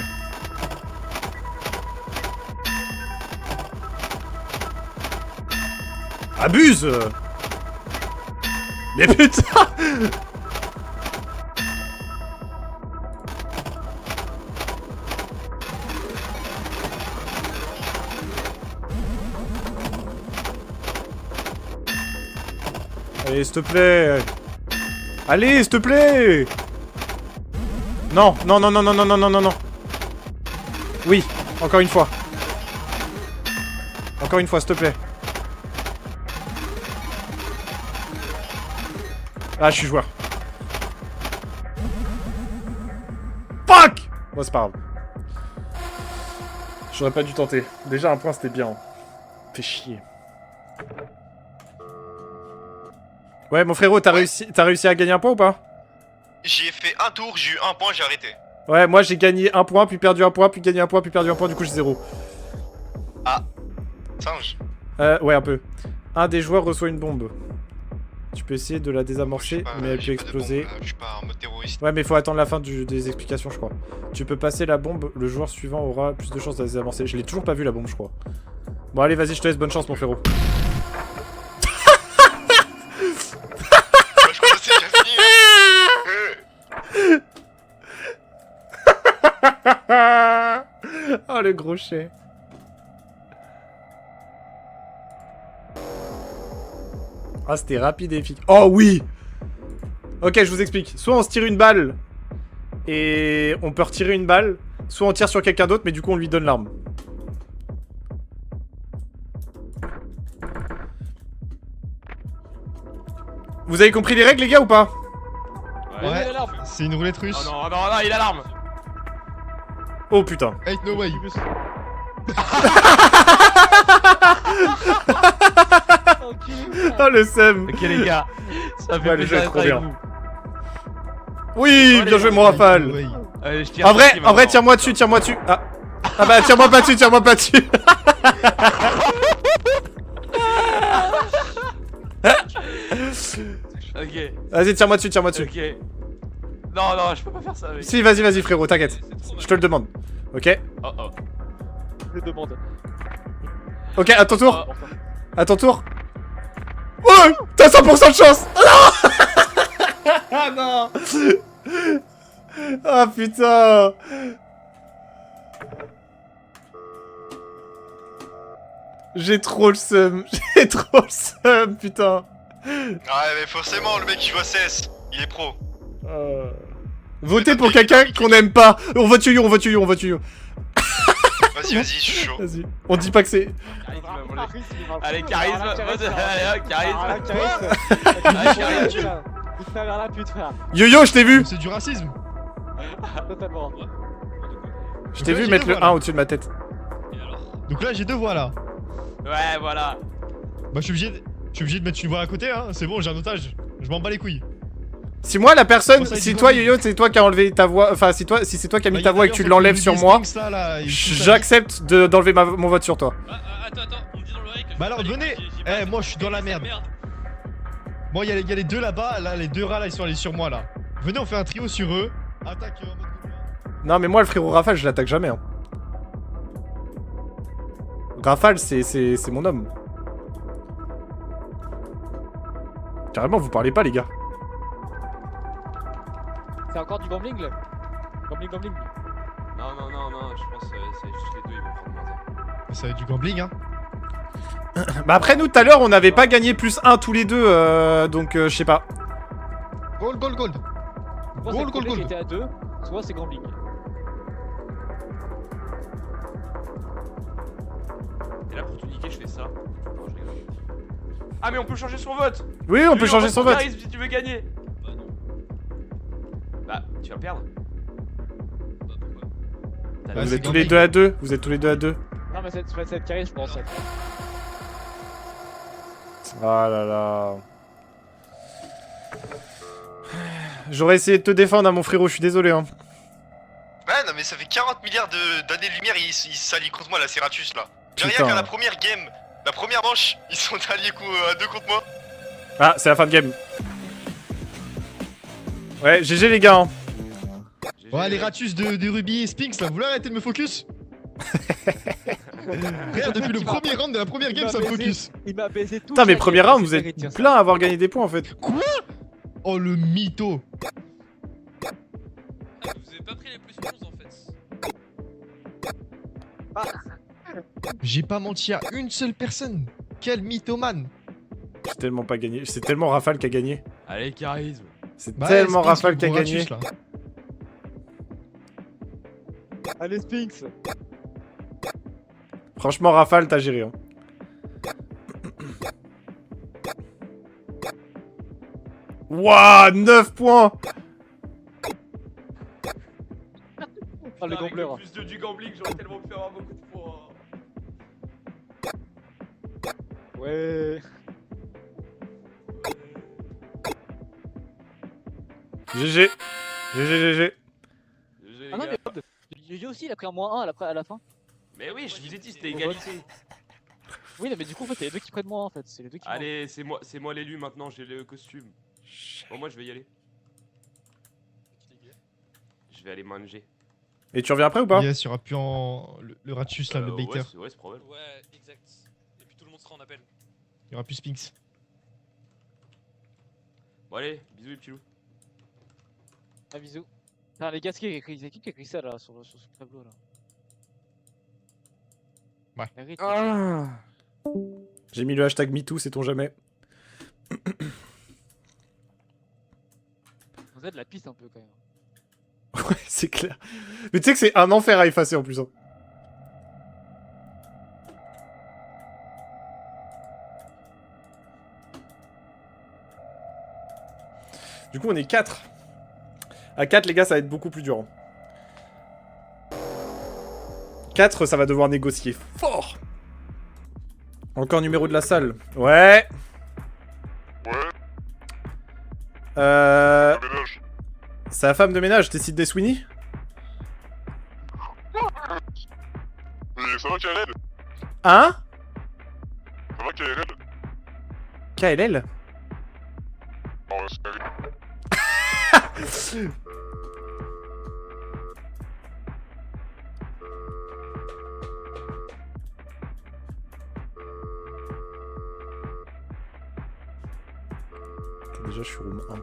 Abuse! Mais putain! Allez, s'il te plaît. Allez, s'il te plaît. Non, non, non, non, non, non, non, non, non, non. Oui, encore une fois. Encore une fois, s'il te plaît. Ah, je suis joueur. Fuck! Bon, c'est pas grave. J'aurais pas dû tenter. Déjà, un point, c'était bien. Fait chier. Ouais, mon frérot, t'as réussi à gagner un point ou pas? J'ai fait un tour, j'ai eu un point, j'ai arrêté. Ouais, moi j'ai gagné un point, puis perdu un point, puis gagné un point, puis perdu un point, du coup j'ai 0. Singe. Ouais, un peu. Un des joueurs reçoit une bombe. Tu peux essayer de la désamorcer, mais elle peut J'ai pas de exploser. bombe, je suis pas en mode terroriste. Ouais, mais faut attendre la fin des explications, je crois. Tu peux passer la bombe, le joueur suivant aura plus de chances de la désamorcer. Je l'ai toujours pas vu la bombe, je crois. Bon, allez, vas-y, je te laisse, bonne chance, mon frérot. Je crois que c'est déjà fini. Oh, le gros chien. Ah, c'était rapide et efficace. Oh oui! Ok, je vous explique. Soit on se tire une balle et on peut retirer une balle, soit on tire sur quelqu'un d'autre, mais du coup on lui donne l'arme. Vous avez compris les règles, les gars, ou pas? Ouais, c'est une roulette russe. Oh non, non, non, il a l'arme. Oh putain. Ain't no way. Oh le seum. Ok les gars, ça fait Ouais, le jeu plaisir est d'être trop avec bien. vous. Oui, Allez, bien joué, mon Ain't no Rafale. way. Allez, je tire En vrai, sur qui, maintenant tire-moi dessus, tire-moi dessus. Ah. Ah bah, tire-moi pas dessus, tire-moi pas dessus. Ok, Vas-y, tire-moi dessus, tire-moi dessus. ok. Non, non, je peux pas faire ça avec. Si, vas-y, vas-y, frérot, t'inquiète. Je te le demande. Ok. Oh oh. Je le demande. Ok, à ton tour. Oh, À ton tour. Ouais, t'as 100% de chance. Ah non. Ah putain. J'ai trop le seum. J'ai trop le seum, putain. Ouais, mais forcément, le mec qui voit CS, il est pro. Votez pour quelqu'un qu'on n'aime pas. On vote Yo-Yo, on vote Yo-Yo, on vote Yo-Yo. Vas-y, vas-y, je suis chaud. Vas-y. On dit pas que c'est... Allez, charisme, allez, charisme. Il te fait vers la pute, frère. Yo-Yo, je t'ai vu. C'est du racisme. Totalement. Je t'ai Donc là, vu j'ai mettre deux le voix, 1 là. au-dessus de ma tête. Donc là, j'ai 2 voix là. Ouais, voilà. Bah, je suis obligé de mettre une voix à côté, hein. C'est bon, j'ai un otage. Je m'en bats les couilles. Si moi, la personne... Comment ça, Si il dit toi, quoi, Yo-Yo, c'est toi qui as enlevé ta voix... Enfin, si c'est toi qui as mis Bah, ta voix et que tu l'enlèves sur moi, j'accepte d'enlever mon vote sur toi. Attends, on me dit dans l'oreille que. Bah alors, venez. Eh, moi, je suis dans la merde. Bon, il y a les deux là-bas. Là, les deux rats là, ils sont allés sur moi là. Venez, on fait un trio sur eux. Attaque en mode combat. Non, mais moi, le frérot Rafale, je l'attaque jamais. Hein. Rafale, c'est mon homme. Carrément, vous parlez pas, les gars. C'est encore du gambling là. Gambling. Non, non, non, non, je pense que c'est juste les deux, ils vont prendre moins un. Ça va être du gambling, hein. Bah après, nous, tout à l'heure, on n'avait pas gagné +1 tous les deux, donc je sais pas. Gold. Soit c'est Gold. gambling qui était à 2, soit c'est gambling. Et là, pour tout niquer, je fais ça. Non, je rigole. Ah, mais on peut changer son vote. Oui, on peut changer son vote. Charisme si tu veux gagner. Bah, non. Bah, tu vas perdre. Bah, pourquoi? T'as Bah, Vous c'est êtes tous les gambling. deux à 2. Vous êtes tous les deux à 2. Non, mais c'est être carré, je pense. Ah là là. J'aurais essayé de te défendre, hein, mon frérot, je suis désolé. Hein. Ouais, non, mais ça fait 40 milliards d'années-lumière, ils s'allient contre moi, là, c'est Ratus là. J'ai rien Putain. qu'à la première game, la première manche, ils sont alliés à 2 contre moi. Ah, c'est la fin de game. Ouais, GG les gars. Hein. Ouais, les ratus de Ruby et Spinks là, vous voulez arrêter de me focus? Frère, depuis le premier round de la première game, ça me focus. Il m'a baisé tout. Putain, mais premier round, vous êtes plein à avoir gagné des points en fait. Quoi? Oh le mytho. Ah, vous avez pas pris les plus 11 en fait. J'ai pas menti à une seule personne. Quel mythomane. C'est tellement pas gagné. C'est tellement Rafale qui a gagné. Allez, charisme. C'est Bah, tellement Sphinx, Rafale le qui a gros gagné. ratus, là. Allez, Sphinx. Franchement, Rafale, t'as géré. Hein. Wouah, 9 points. Oh, le Avec gambleur. le plus 2 du gambling, j'aurais tellement pu avoir beaucoup de points. Ouais. GG. GG. Ah non, mais GG aussi, il a pris un -1 à la fin. Mais oui, je vous ai dit, c'était égalité. Oui, non, mais du coup, en fait, c'est les deux qui prennent moins en fait. C'est les deux qui. Allez, c'est moi l'élu maintenant, j'ai le costume. Bon, moi je vais y aller. Je vais aller manger. Et tu reviens après ou pas? Yes, il y aura plus en. Le ratus, là, le baiter. Ouais, c'est probable. Ouais, exact. Et puis tout le monde sera en appel. Il y aura plus Sphinx. Bon, allez, bisous les petits loups. Ah, bisous. Putain, les gars, c'est qui qui a écrit ça là sur ce tableau là? Ouais. Arrête, J'ai mis le hashtag MeToo, sait-on jamais. Vous êtes de la piste un peu quand même. Ouais, c'est clair. Mais tu sais que c'est un enfer à effacer en plus. Hein. Du coup, on est 4. À 4, les gars, ça va être beaucoup plus dur. 4, ça va devoir négocier fort. Encore numéro de la salle. Ouais. Ouais, Euh... le ménage. C'est la femme de ménage, t'es Sidney Sweeney? Mais ça va KLL? Hein? Ça va KLL? KLL? Non, ouais, c'est terrible. Déjà, je suis room 1.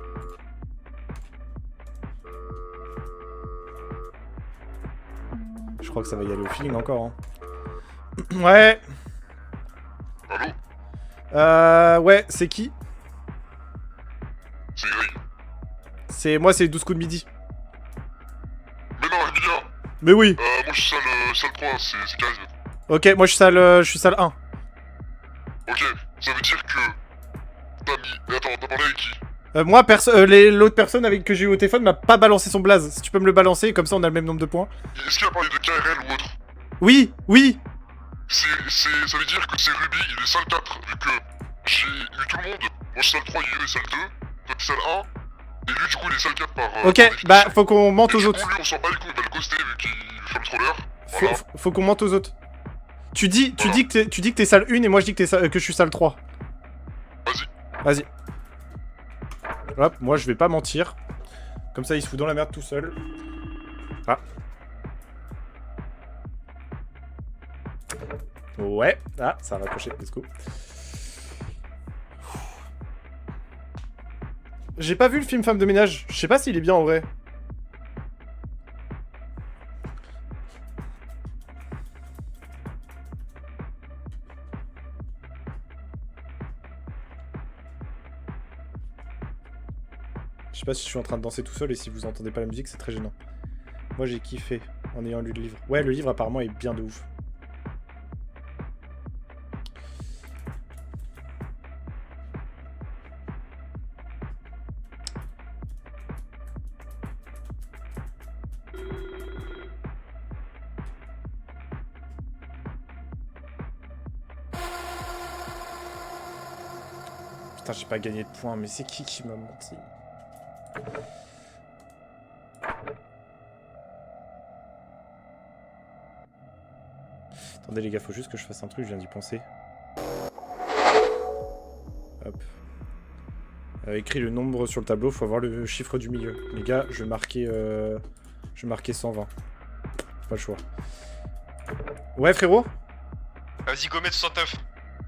Je crois que ça va y aller au feeling encore. Hein. Ouais. Allô? Ouais, c'est qui? C'est Gris. C'est moi, c'est 12 coups de midi. Mais non, Emilia! Mais oui. Moi je suis salle 3, c'est Charisme. Ok, moi je suis salle 1. Ok, ça veut dire que... T'as mis... Mais attends, t'as parlé avec qui? Moi, l'autre personne avec que j'ai eu au téléphone m'a pas balancé son blaze. Si tu peux me le balancer, comme ça on a le même nombre de points. Est-ce qu'il a parlé de KRL ou autre? Oui, oui. Ça veut dire que c'est Ruby, il est salle 4, vu que j'ai eu tout le monde. Moi je suis salle 3, Yu est salle 2, toi t'es salle 1, et lui du coup il est salle 4 par... Ok, par bah faut qu'on mente et aux du autres. coup lui on s'en bat les couilles, il va le ghoster vu qu'il fait le troller. Voilà. Faut qu'on mente aux autres. Tu dis que t'es salle 1 et moi je dis que, que je suis salle 3. Vas-y. Hop, moi je vais pas mentir. Comme ça il se fout dans la merde tout seul. Ah. Ouais. Ah, ça va accrocher. Let's go. J'ai pas vu le film Femme de ménage. Je sais pas s'il est bien en vrai. Je sais pas si je suis en train de danser tout seul et si vous entendez pas la musique, c'est très gênant. Moi j'ai kiffé en ayant lu le livre. Ouais, le livre apparemment est bien de ouf. Putain, j'ai pas gagné de points, mais c'est qui m'a menti? Attendez les gars, faut juste que je fasse un truc, je viens d'y penser. Hop. Écris le nombre sur le tableau, faut avoir le chiffre du milieu. Les gars, je vais marquer 120. Pas le choix. Ouais frérot? Vas-y, go mettre 69.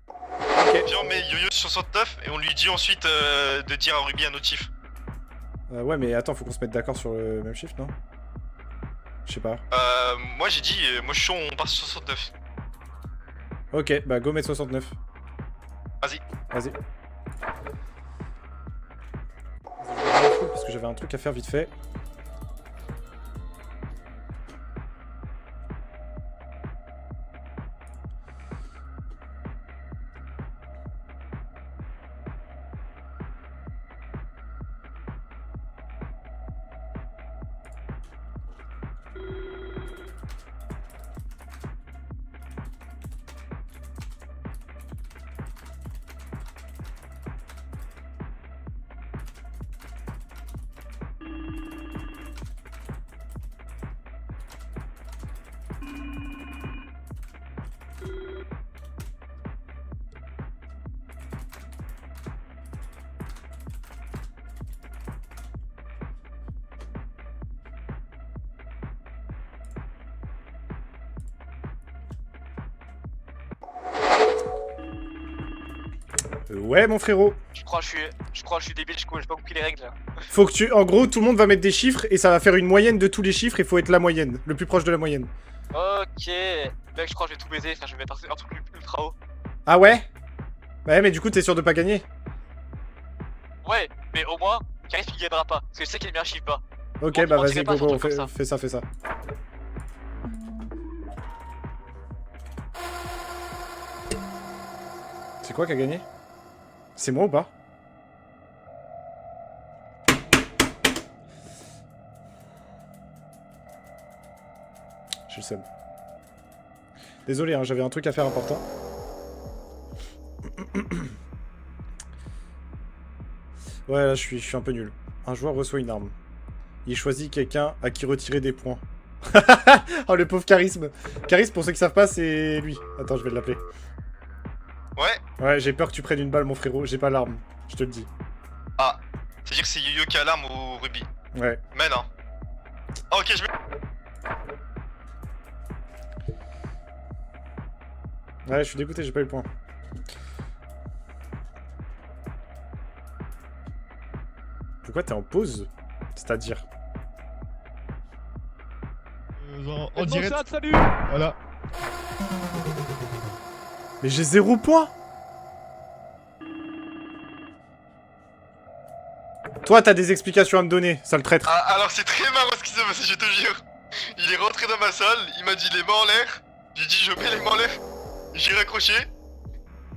Ok. Viens, on met Yo-Yo sur 69 et on lui dit ensuite de dire à Ruby un autre chiffre. Ouais mais attends, faut qu'on se mette d'accord sur le même chiffre, non? Je sais pas. Moi j'ai dit, moi je suis chaud, on part sur 69. Ok, bah go mettre 69. Vas-y. Vas-y. Parce que que j'avais un truc à faire vite fait. Ouais, mon frérot. Je crois que je suis débile, j'ai pas compris les règles là. Faut que tu... En gros, tout le monde va mettre des chiffres et ça va faire une moyenne de tous les chiffres. Il faut être la moyenne, le plus proche de la moyenne. Ok. Mec, je crois que je vais tout baiser, enfin, je vais mettre un truc ultra haut. Ah ouais? Ouais, mais du coup, t'es sûr de pas gagner? Ouais, mais au moins, Karis il gagnera pas, parce que je sais qu'il est bien chiffre pas. Ok, Bon, bah on vas-y, dirait pas go, un go, truc comme ça. fais ça, fais ça. C'est quoi qui a gagné? C'est moi ou pas? Je le sais. Désolé, hein, j'avais un truc à faire important. Ouais, là, je suis un peu nul. Un joueur reçoit une arme. Il choisit quelqu'un à qui retirer des points. Oh, le pauvre Charisme. Charisme, pour ceux qui savent pas, c'est lui. Attends, je vais l'appeler. Ouais. Ouais, j'ai peur que tu prennes une balle, mon frérot. J'ai pas l'arme, je te le dis. Ah, c'est-à-dire que c'est Yo-Yo qui a l'arme ou Ruby? Ouais. Mais non. Ah, ok, je mets... Ouais, je suis dégoûté, j'ai pas eu le point. Pourquoi t'es en pause? C'est-à-dire? En direct. Chat, salut. Voilà. Mais j'ai 0 point. Toi, t'as des explications à me donner, sale traître. Ah, alors c'est très marrant ce qui s'est passé, je te jure. Il est rentré dans ma salle, il m'a dit les mains en l'air. J'ai dit je mets les mains en l'air. J'ai raccroché.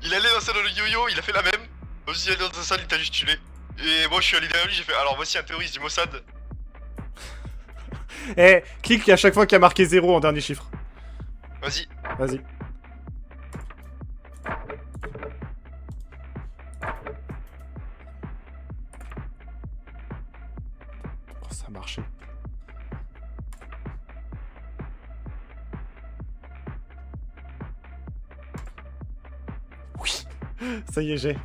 Il allait dans la salle de yo-yo, il a fait la même. Aussi, il est dans sa salle, il t'a juste tué. Et moi je suis allé derrière lui, j'ai fait alors voici un terroriste du Mossad. Eh, clique à chaque fois qu'il y a marqué 0 en dernier chiffre. Vas-y. Vas-y. Oh, ça a marché. Oui. Ça y est, j'ai.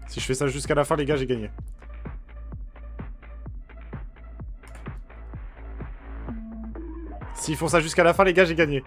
Si je fais ça jusqu'à la fin, les gars, j'ai gagné. S'ils font ça jusqu'à la fin, les gars, j'ai gagné.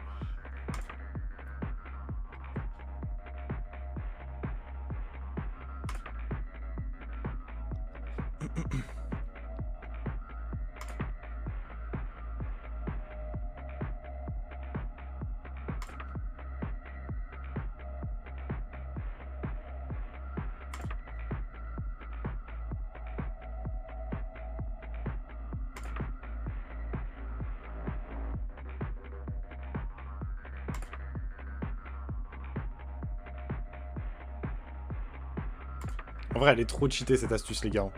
En vrai, elle est trop cheatée cette astuce, les gars.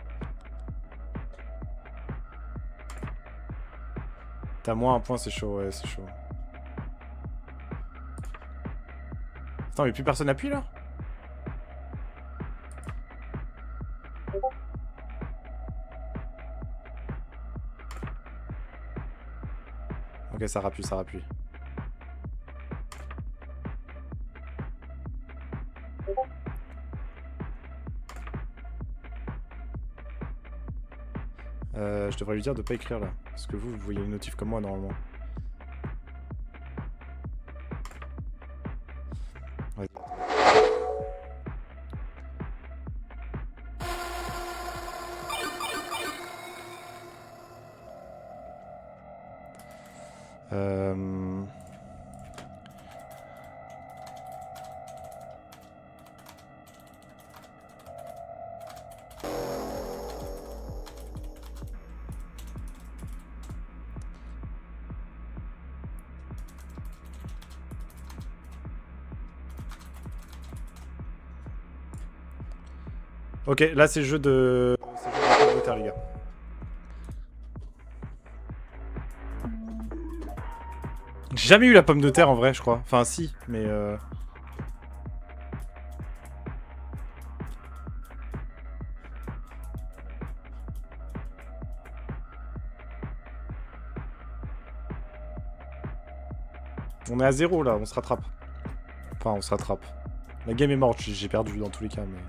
T'as moins un point, c'est chaud, ouais, c'est chaud. Attends, mais plus personne appuie là? Ok, ça rappuie, ça rappuie. Je devrais lui dire de pas écrire là. Parce que vous voyez les notifs comme moi normalement. Ouais. Ok, là c'est jeu de... C'est jeu de pomme de terre, les gars. J'ai jamais eu la pomme de terre en vrai, je crois. Enfin, si, mais... On est à 0 là, on se rattrape. Enfin, on se rattrape. La game est morte, j'ai perdu dans tous les cas, mais...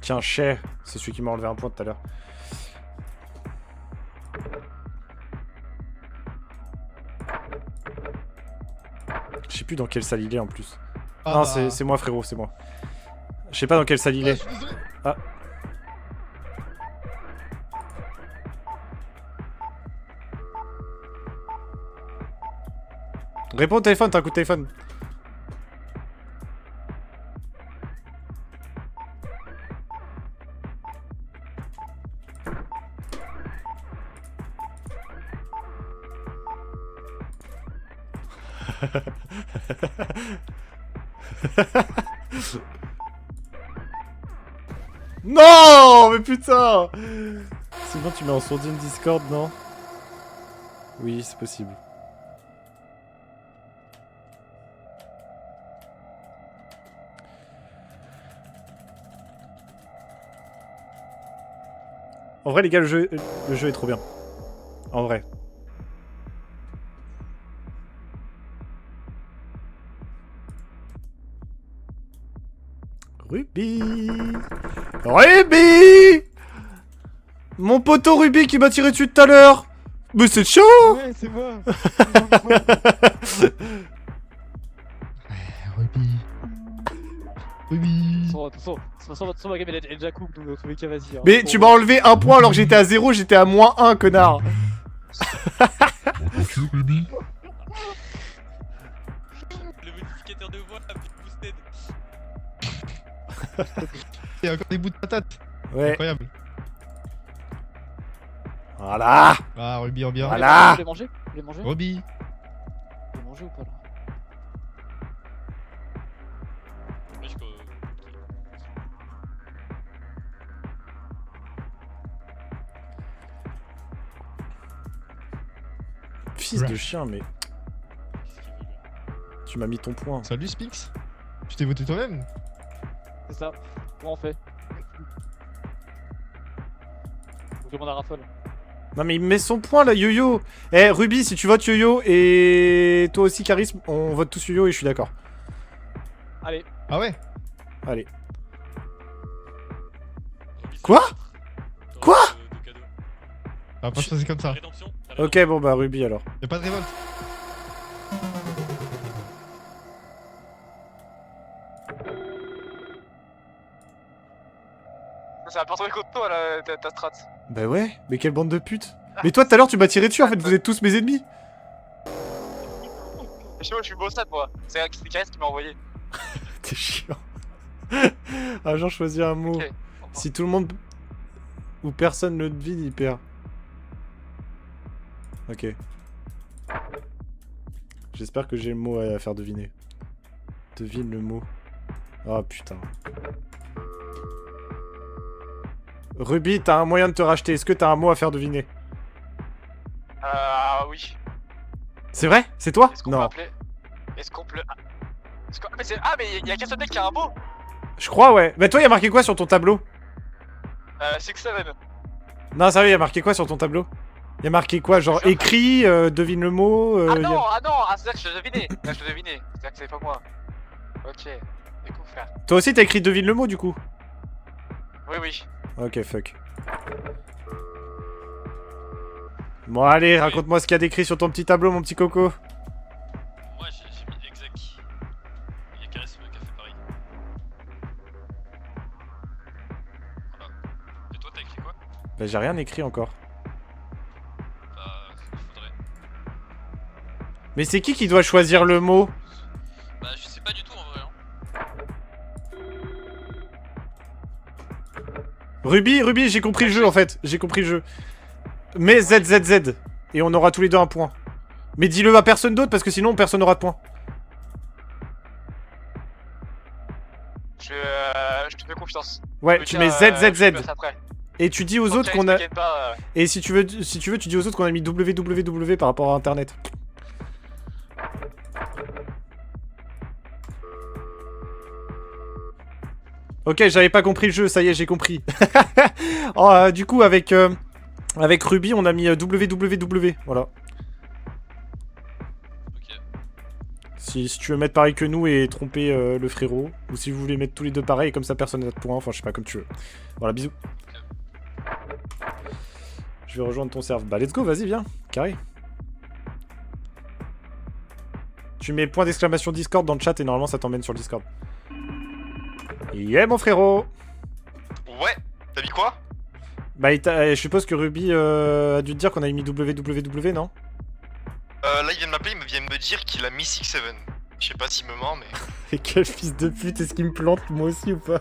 Tiens, Shay, c'est celui qui m'a enlevé un point tout à l'heure. Je sais plus dans quelle salle il est en plus. Ah, Non, bah. c'est moi frérot, c'est moi. Je sais pas dans quelle salle il Ah, est. je suis désolé. Ah. Réponds au téléphone, t'as un coup de téléphone. Non, mais putain! Sinon tu mets en sourdine Discord, non? Oui, c'est possible. En vrai, les gars, le jeu est trop bien. En vrai. Ruby! Ruby! Mon poteau Ruby qui m'a tiré dessus tout à l'heure! Mais c'est chaud! Ouais, c'est moi. Ruby. Ruby. Attention, ma game elle est déjà cook, donc dans tous les cas, vas-y. Hein. Mais tu m'as enlevé un point alors que j'étais à 0, j'étais à -1, connard! Ok, Ruby. Le modificateur de voix a boosted. Il y a encore des bouts de patate. Ouais, Incroyable. voilà! Ah, Ruby en bien. Voilà. Vous voulez manger? Vous voulez manger? Ruby. Vous voulez manger ou pas là? Fils de chien, mais... Tu m'as mis ton point. Salut Spix. Tu t'es voté toi-même? C'est ça. Comment on fait? Je demande à Raffle. Non mais il me met son point là, Yo-Yo. Eh Ruby, si tu votes Yo-Yo et toi aussi Charisme, on vote tous Yo-Yo et je suis d'accord. Allez. Ah ouais? Allez. Quoi? Quoi? On va pas choisir comme ça. Ok, bon bah Ruby alors. Y'a pas de révolte. Ça va pas retrouver contre toi là, ta strat. Bah ouais, mais quelle bande de putes. Mais toi tout à l'heure tu m'as tiré dessus en fait, vous êtes tous mes ennemis. Je sais pas, je suis beau stade moi. C'est Karis qui m'a envoyé. T'es chiant. Ah genre choisis un mot. Ok. Si tout le monde ou personne le devine, il perd. Ok. J'espère que j'ai le mot à faire deviner. Devine le mot. Oh putain. Ruby, t'as un moyen de te racheter. Est-ce que t'as un mot à faire deviner? Oui. C'est vrai? C'est toi? Est-ce qu'on peut Non. appeler? Est-ce qu'on peut. Ah, mais il y a qu'un seul mec qui a un mot. Je crois, ouais. Bah toi, y'a marqué quoi sur ton tableau? 6-7. Non, sérieux, y'a marqué quoi sur ton tableau? Y'a marqué quoi? Genre écrit, devine le mot Ah y a- non, c'est-à-dire que je devinais. Là, je devinais. C'est-à-dire que c'est pas moi. Ok. Du coup, frère. Toi aussi, t'as écrit devine le mot du coup? Oui, oui. Ok, fuck. Bon, allez, raconte-moi ce qu'il y a d'écrit sur ton petit tableau, mon petit coco. Moi j'ai mis exec. Il y a Charisme qui a fait pareil. Voilà. Et toi t'as écrit quoi? Bah, j'ai rien écrit encore. Bah, il faudrait. Mais c'est qui doit choisir le mot? Bah, je sais pas du tout en vrai. Hein. Ruby, j'ai compris le jeu en fait. J'ai compris le jeu. Mais ZZZ. Et on aura tous les deux un point. Mais dis-le à personne d'autre parce que sinon personne n'aura de point. Je te fais confiance. Ouais, tu mets ZZZ. Après. Et tu dis aux autres qu'on a... Et si tu veux, tu dis aux autres qu'on a mis www par rapport à internet. Ok, j'avais pas compris le jeu, ça y est, j'ai compris. Oh, du coup, avec Ruby, on a mis www, voilà. Ok. Si tu veux mettre pareil que nous et tromper le frérot, ou si vous voulez mettre tous les deux pareil, comme ça personne n'a de points, enfin je sais pas, comme tu veux. Voilà, bisous. Je vais rejoindre ton serve. Bah let's go, vas-y, viens, carré. Tu mets point d'exclamation Discord dans le chat et normalement ça t'emmène sur le Discord. Yeah mon frérot. Ouais, t'as mis quoi? Bah je suppose que Ruby a dû te dire qu'on avait mis www, non? Là il vient de m'appeler, il vient de me dire qu'il a mis 6-7. Je sais pas s'il me ment mais... Et quel fils de pute, est-ce qu'il me plante moi aussi ou pas?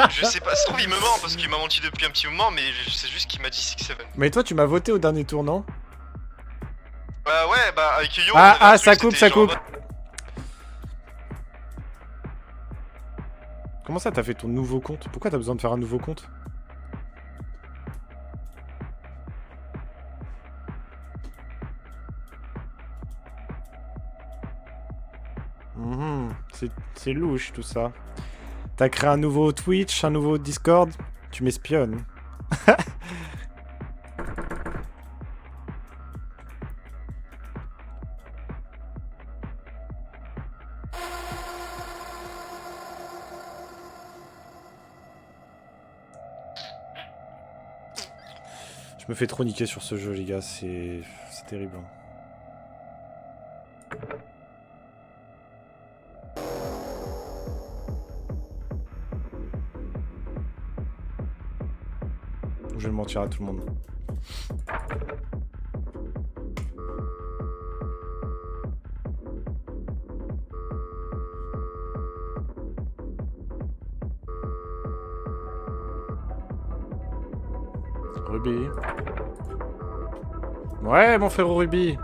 Je sais pas, ça se trouve il me ment parce qu'il m'a menti depuis un petit moment mais je sais juste qu'il m'a dit 6-7. Mais toi tu m'as voté au dernier tour, non? Bah ouais, bah avec Yo... Ah, ça coupe, ça coupe. Comment ça t'as fait ton nouveau compte? Pourquoi t'as besoin de faire un nouveau compte? C'est louche tout ça. T'as créé un nouveau Twitch, un nouveau Discord? Tu m'espionnes. Je me fais trop niquer sur ce jeu les gars, c'est terrible. Je vais mentir à tout le monde. Ruby. Ouais, mon frère Ruby.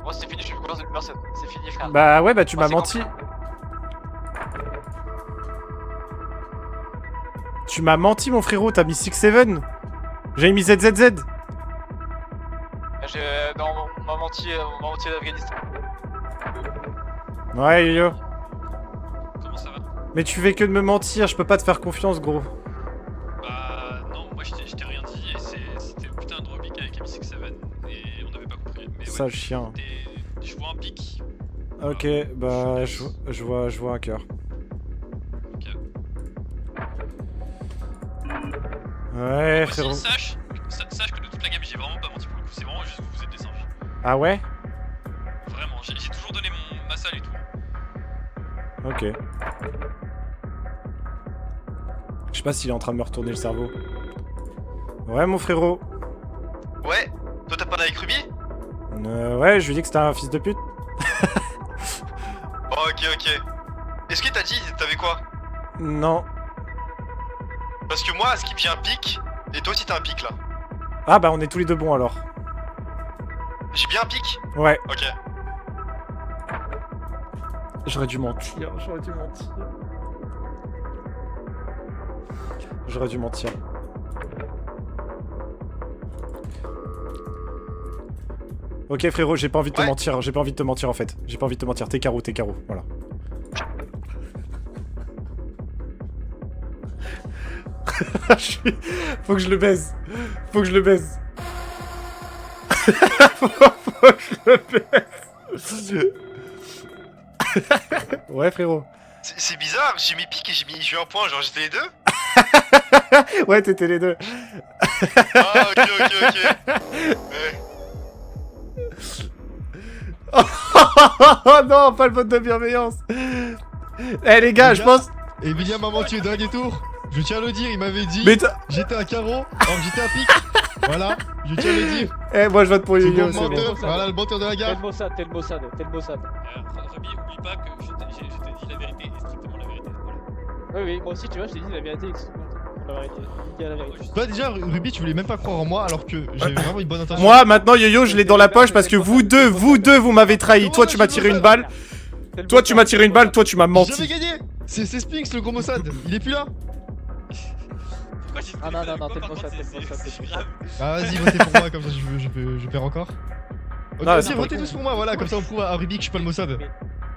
Bon, c'est fini, je suis confiance de personne. C'est fini, frère. Bah ouais, bah tu Moi, m'as c'est menti. Tu m'as menti, mon frérot, t'as mis 6-7. J'avais mis ZZZ. Non, on m'a menti d'Afghanistan. Ouais, yo. Comment ça va? Mais tu fais que de me mentir, je peux pas te faire confiance, gros. Bah non, moi je t'ai rien dit et c'était le putain de Ruby qui avait mis 6-7 et on avait pas compris. Mais Sale ouais, chien. je vois un pic. Ok, bah je vois un cœur. Ok. Ouais, Moi frérot. aussi, sache que de toute la game j'ai vraiment pas menti pour le coup, c'est vraiment juste que vous êtes des singes. Ah ouais? Vraiment, j'ai toujours donné ma salle et tout. Ok. Je sais pas s'il est en train de me retourner le cerveau. Ouais, mon frérot. Ouais, toi t'as parlé avec Ruby? Ouais, je lui ai dit que c'était un fils de pute. Oh, ok. Est-ce que t'as dit, t'avais quoi? Non. Parce que moi, à Skip j'ai un pic, et toi aussi t'as un pic là. Ah bah on est tous les deux bons alors. J'ai bien un pic? Ouais. Ok. J'aurais dû mentir. Ok frérot, j'ai pas envie de te mentir, en fait. J'ai pas envie de te mentir, t'es carreau, voilà. Faut que je le baise. Faut que je le baise. Ouais frérot. C'est bizarre, j'ai mis pic et j'ai eu un point, genre j'étais les deux? Ouais, t'étais les deux. Ah ok. Ouais. Oh non, pas le vote de bienveillance. Eh les gars, je pense... Et William m'a menti au dernier tour. Je tiens à le dire, il m'avait dit Mais j'étais un carreau, alors j'étais un pic. Voilà, je tiens à le dire. Eh, moi je vote pour C'est Yo-Yo, bon, c'est bon. menteur. Voilà le menteur de la gare. Tel Mossad. Ruby, oublie pas que je t'ai dit la vérité et strictement la vérité. Voilà. Oui, moi aussi, tu vois, je t'ai dit la vérité. La vérité. Dis la vérité. Toi déjà Ruby tu voulais même pas croire en moi alors que j'avais vraiment une bonne intention. Moi, maintenant, Yo-Yo, je l'ai dans la poche parce que vous deux, vous m'avez trahi. Toi, tu m'as tiré une balle. Toi, tu m'as tiré une balle. Toi, tu m'as J'avais menti. gagné. C'est Spinks le gros Mossad. Il est plus là. Ah non, non, non, t'es le Mossad, t'es le Mossad, t'es le Mossad. Bah vas-y votez pour moi comme ça je perds encore. Ok, Non, vas-y c'est pas votez tous pour moi voilà comme ça on prouve à Ruby que je suis pas le Mossad.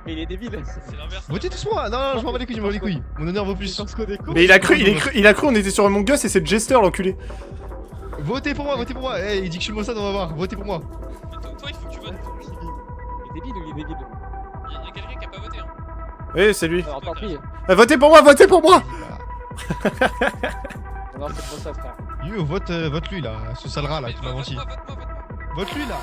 Mais il est débile. C'est l'inverse. Votez tous pour moi. Non non je m'en bats les couilles je m'en bats les couilles. Mon honneur vaut plus. Mais il a cru, on était sur Among Us et c'est Jester, l'enculé. Votez pour moi. Eh il dit que je suis le Mossad on va voir. Votez pour moi. Toi, il faut que tu votes. Il est débile ou il est débile? Il y a quelqu'un qui a pas voté. Hein. Oui, c'est lui. Alors tant pis. Votez pour moi, votez pour moi. Non, c'est le Mossad, frère. Yo vote lui là, ce sale rat là qui m'a menti. Vote-moi. Vote lui là.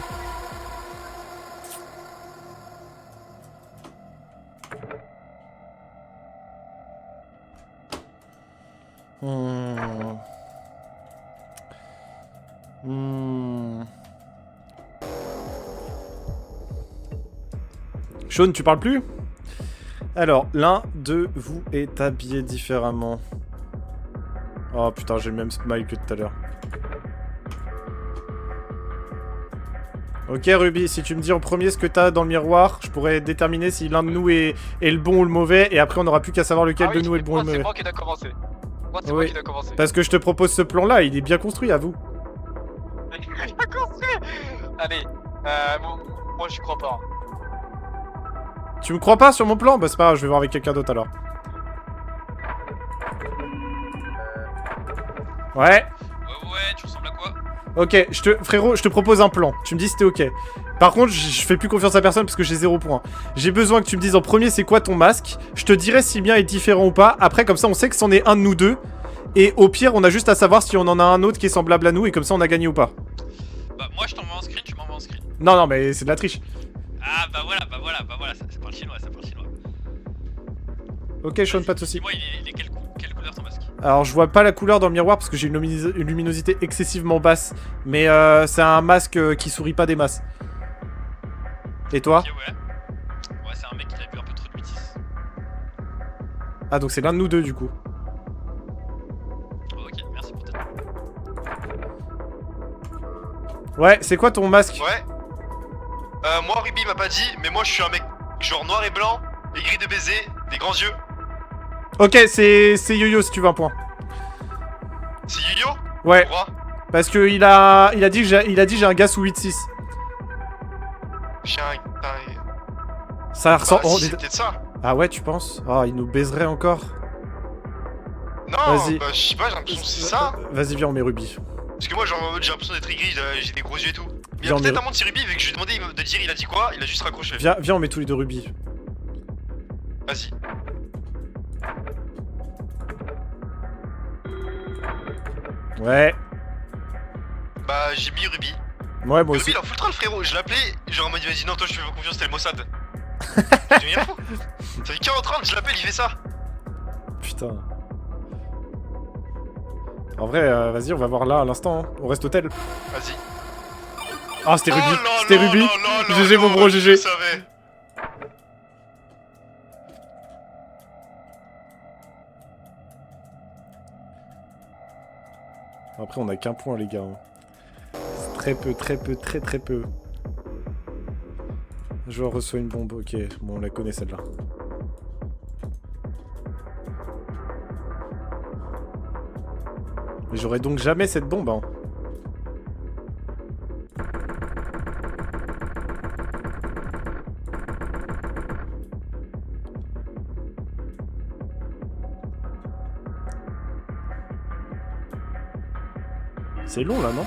Sean, tu parles plus? Alors, l'un de vous est habillé différemment. Oh putain, j'ai le même smile que tout à l'heure. Ok Ruby, si tu me dis en premier ce que t'as dans le miroir, je pourrais déterminer si l'un de nous est le bon ou le mauvais, et après on n'aura plus qu'à savoir lequel de nous est le bon ou le C'est mauvais. moi qui dois commencer. Moi, c'est Oui. moi qui dois commencer. Parce que je te propose ce plan-là, il est bien construit, à vous. Allez, bon, moi j'y crois pas. Tu me crois pas sur mon plan? Bah c'est pas grave, je vais voir avec quelqu'un d'autre alors. Ouais. Ouais, tu ressembles à quoi? Ok, frérot, je te propose un plan. Tu me dis si t'es ok. Par contre, je fais plus confiance à personne parce que j'ai 0 points. J'ai besoin que tu me dises en premier c'est quoi ton masque. Je te dirai si le mien est différent ou pas. Après, comme ça, on sait que c'en est un de nous deux. Et au pire, on a juste à savoir si on en a un autre qui est semblable à nous. Et comme ça, on a gagné ou pas. Bah, moi je t'envoie en screen, tu m'envoies en screen. Non, mais c'est de la triche. Ah, bah voilà, ça parle chinois, Ok, Sean, pas de soucis. Dis-moi, il est quelle couleur ton masque? Alors, je vois pas la couleur dans le miroir parce que j'ai une luminosité excessivement basse. Mais c'est un masque qui sourit pas des masses. Et toi? Ok, ouais. Ouais, c'est un mec qui a bu un peu trop de métis. Ah, donc c'est l'un de nous deux du coup. Ok, merci pour ta. Ouais, c'est quoi ton masque? Ouais. Moi, Ruby m'a pas dit, mais moi je suis un mec genre noir et blanc, et gris de baiser, des grands yeux. Ok, c'est Yo-Yo si tu veux un point. C'est Yu-Yo? Ouais, Pourquoi? parce que il a dit que j'ai un gars sous 8-6. Chien, Ça ressemble... si, c'est peut-être ça. Ah ouais, tu penses? Ah, il nous baiserait encore. Non, Vas-y. bah je sais pas, j'ai l'impression que c'est ça. Vas-y, viens, on met Ruby. Parce que moi, genre, j'ai l'impression d'être aigri, j'ai des gros yeux et tout. Mais il y Viens, a on peut-être est- un monde, c'est Ruby, vu que je lui ai demandé de dire il a dit quoi, il a juste raccroché. Viens, on met tous les deux Ruby. Vas-y. Ouais. Bah, j'ai mis Ruby. Ouais, moi Ruby, aussi. il en fout le troll, frérot. Je l'appelais, genre en mode, il m'a dit non, toi, je te fais pas confiance, c'était le Mossad. Tu viens fou. Ça fait 40 je l'appelle, il fait ça. Putain. En vrai, vas-y, on va voir là à l'instant. Hein. On reste hôtel. Vas-y. Ah, c'était Ruby. Oh là C'était là Ruby. là là GG, là mon là, bro, je GG. savais. Après, on a qu'un point, les gars. Hein. C'est très peu. Joueur reçoit une bombe. Ok, bon, on la connaît celle-là. Mais j'aurais donc jamais cette bombe, hein. C'est long là, non?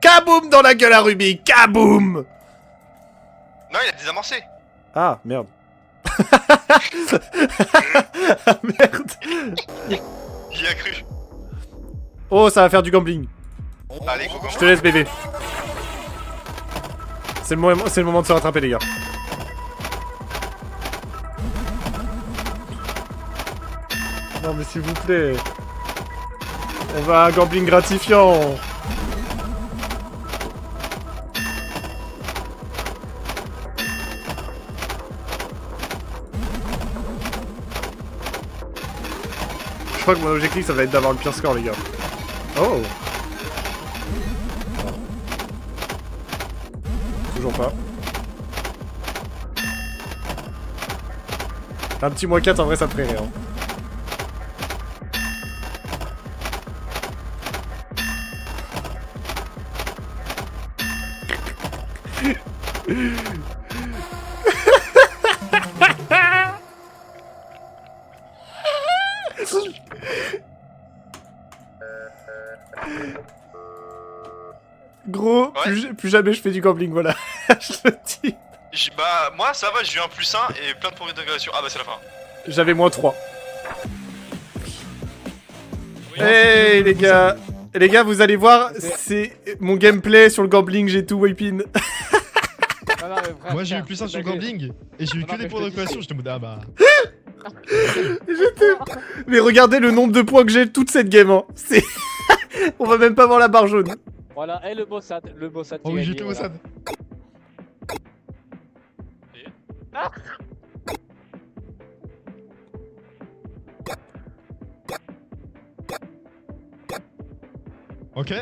Kaboum dans la gueule à Ruby! Kaboum! Non, il a désamorcé. Ah, merde. Ah, merde. Il y a cru. Oh, ça va faire du gambling. Allez, go, go. Je te laisse, bébé. C'est le moment de se rattraper, les gars. Non, mais s'il vous plaît. On va à un gambling gratifiant. Je crois que mon objectif, ça va être d'avoir le pire score, les gars. Oh. Toujours pas. Un petit moins 4, en vrai, ça me ferait rire. Gros, plus jamais je fais du gambling, voilà. Je te dis. Bah, moi ça va, j'ai eu un +1 et plein de points d'intégration. Ah bah c'est la fin. J'avais moins 3. Hey les gars. Les gars, vous allez voir, c'est mon gameplay sur le gambling, j'ai tout wipin. Moi j'ai eu +1 sur le gambling et j'ai eu que des points de récupération, j'étais en mode ah bah. Mais regardez le nombre de points que j'ai toute cette game, hein. C'est... On va même pas voir la barre jaune. Voilà, et le Mossad, Oh oui, j'ai tout Mossad. Ok.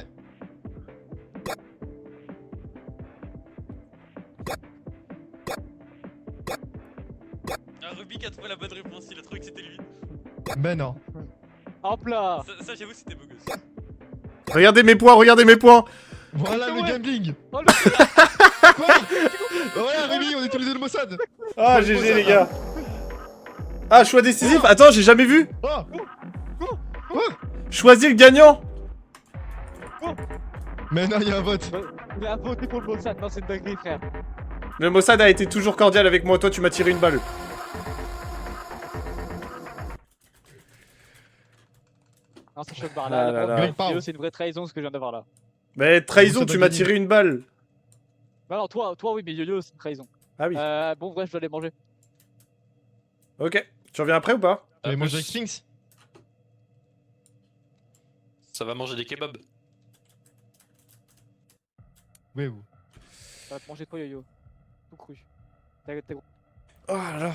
Ah, Ruby a trouvé la bonne réponse, il a trouvé que c'était lui. Ben non. Hop là. Ça j'avoue, c'était beau gosse. Regardez mes points, regardez mes points. Voilà le gambling. Oh, le... Voilà Rémi, on est tous les deux le Mossad. Ah GG les gars. Ah choix décisif. Attends, j'ai jamais vu. Choisis le gagnant. Mais non, il y a un vote. Il a voté pour le Mossad, non c'est une dinguerie frère. Le Mossad a été toujours cordial avec moi, toi tu m'as tiré une balle. Non c'est chaud de barre Ah là là. là. C'est une vraie trahison ce que je viens d'avoir là. Mais trahison, tu m'as tiré une balle. Bah non, toi oui, mais Yo-Yo c'est une trahison. Ah oui. Bon bref, je dois aller manger. Ok, tu reviens après ou pas? Tu vas manger avec Sphinx? Ça va manger des kebabs. Ouais, vous. Ça va te manger toi Yo-Yo. Tout cru. T'es gros. Oh là là.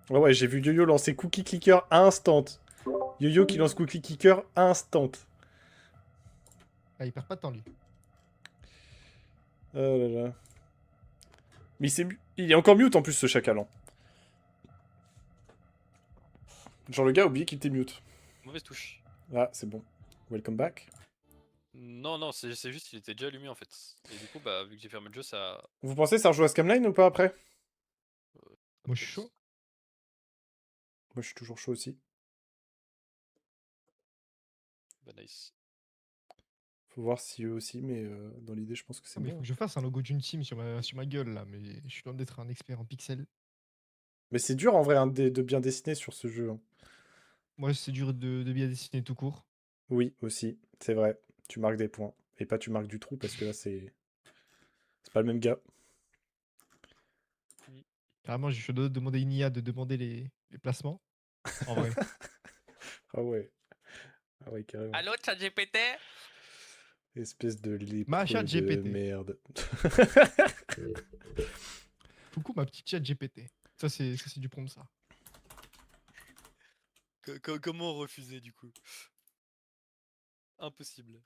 Ouais, j'ai vu Yo-Yo lancer Cookie Clicker instant. Yo-Yo qui lance Cookie Clicker instant. Ah, il perd pas de temps lui. Oh là là. Mais il est encore mute en plus ce chacal. Hein. Genre le gars a oublié qu'il était mute. Mauvaise touche. Ah, c'est bon. Welcome back. Non, c'est juste qu'il était déjà allumé en fait. Et du coup, bah, vu que j'ai fermé le jeu, ça. Vous pensez ça rejoue à Scamline ou pas après? Moi je suis chaud. Moi je suis toujours chaud aussi. Bah, nice. Faut voir si eux aussi, mais dans l'idée je pense que c'est Mais bon. faut que je fasse un logo d'une team sur ma gueule là, mais je suis loin d'être un expert en pixels. Mais c'est dur en vrai hein, de bien dessiner sur ce jeu. Hein. Moi c'est dur de bien dessiner tout court. Oui, aussi, c'est vrai. Tu marques des points. Et pas tu marques du trou parce que là c'est... C'est pas le même gars. Carrément, je suis de demander une IA de demander les placements. En vrai. Ah ouais. Ah ouais, carrément. Allo, ChatGPT? Espèce de lépreux Ma chat de GPT. merde. Coucou ma petite chat GPT. Ça c'est du prompt ça. Comment refuser du coup? Impossible.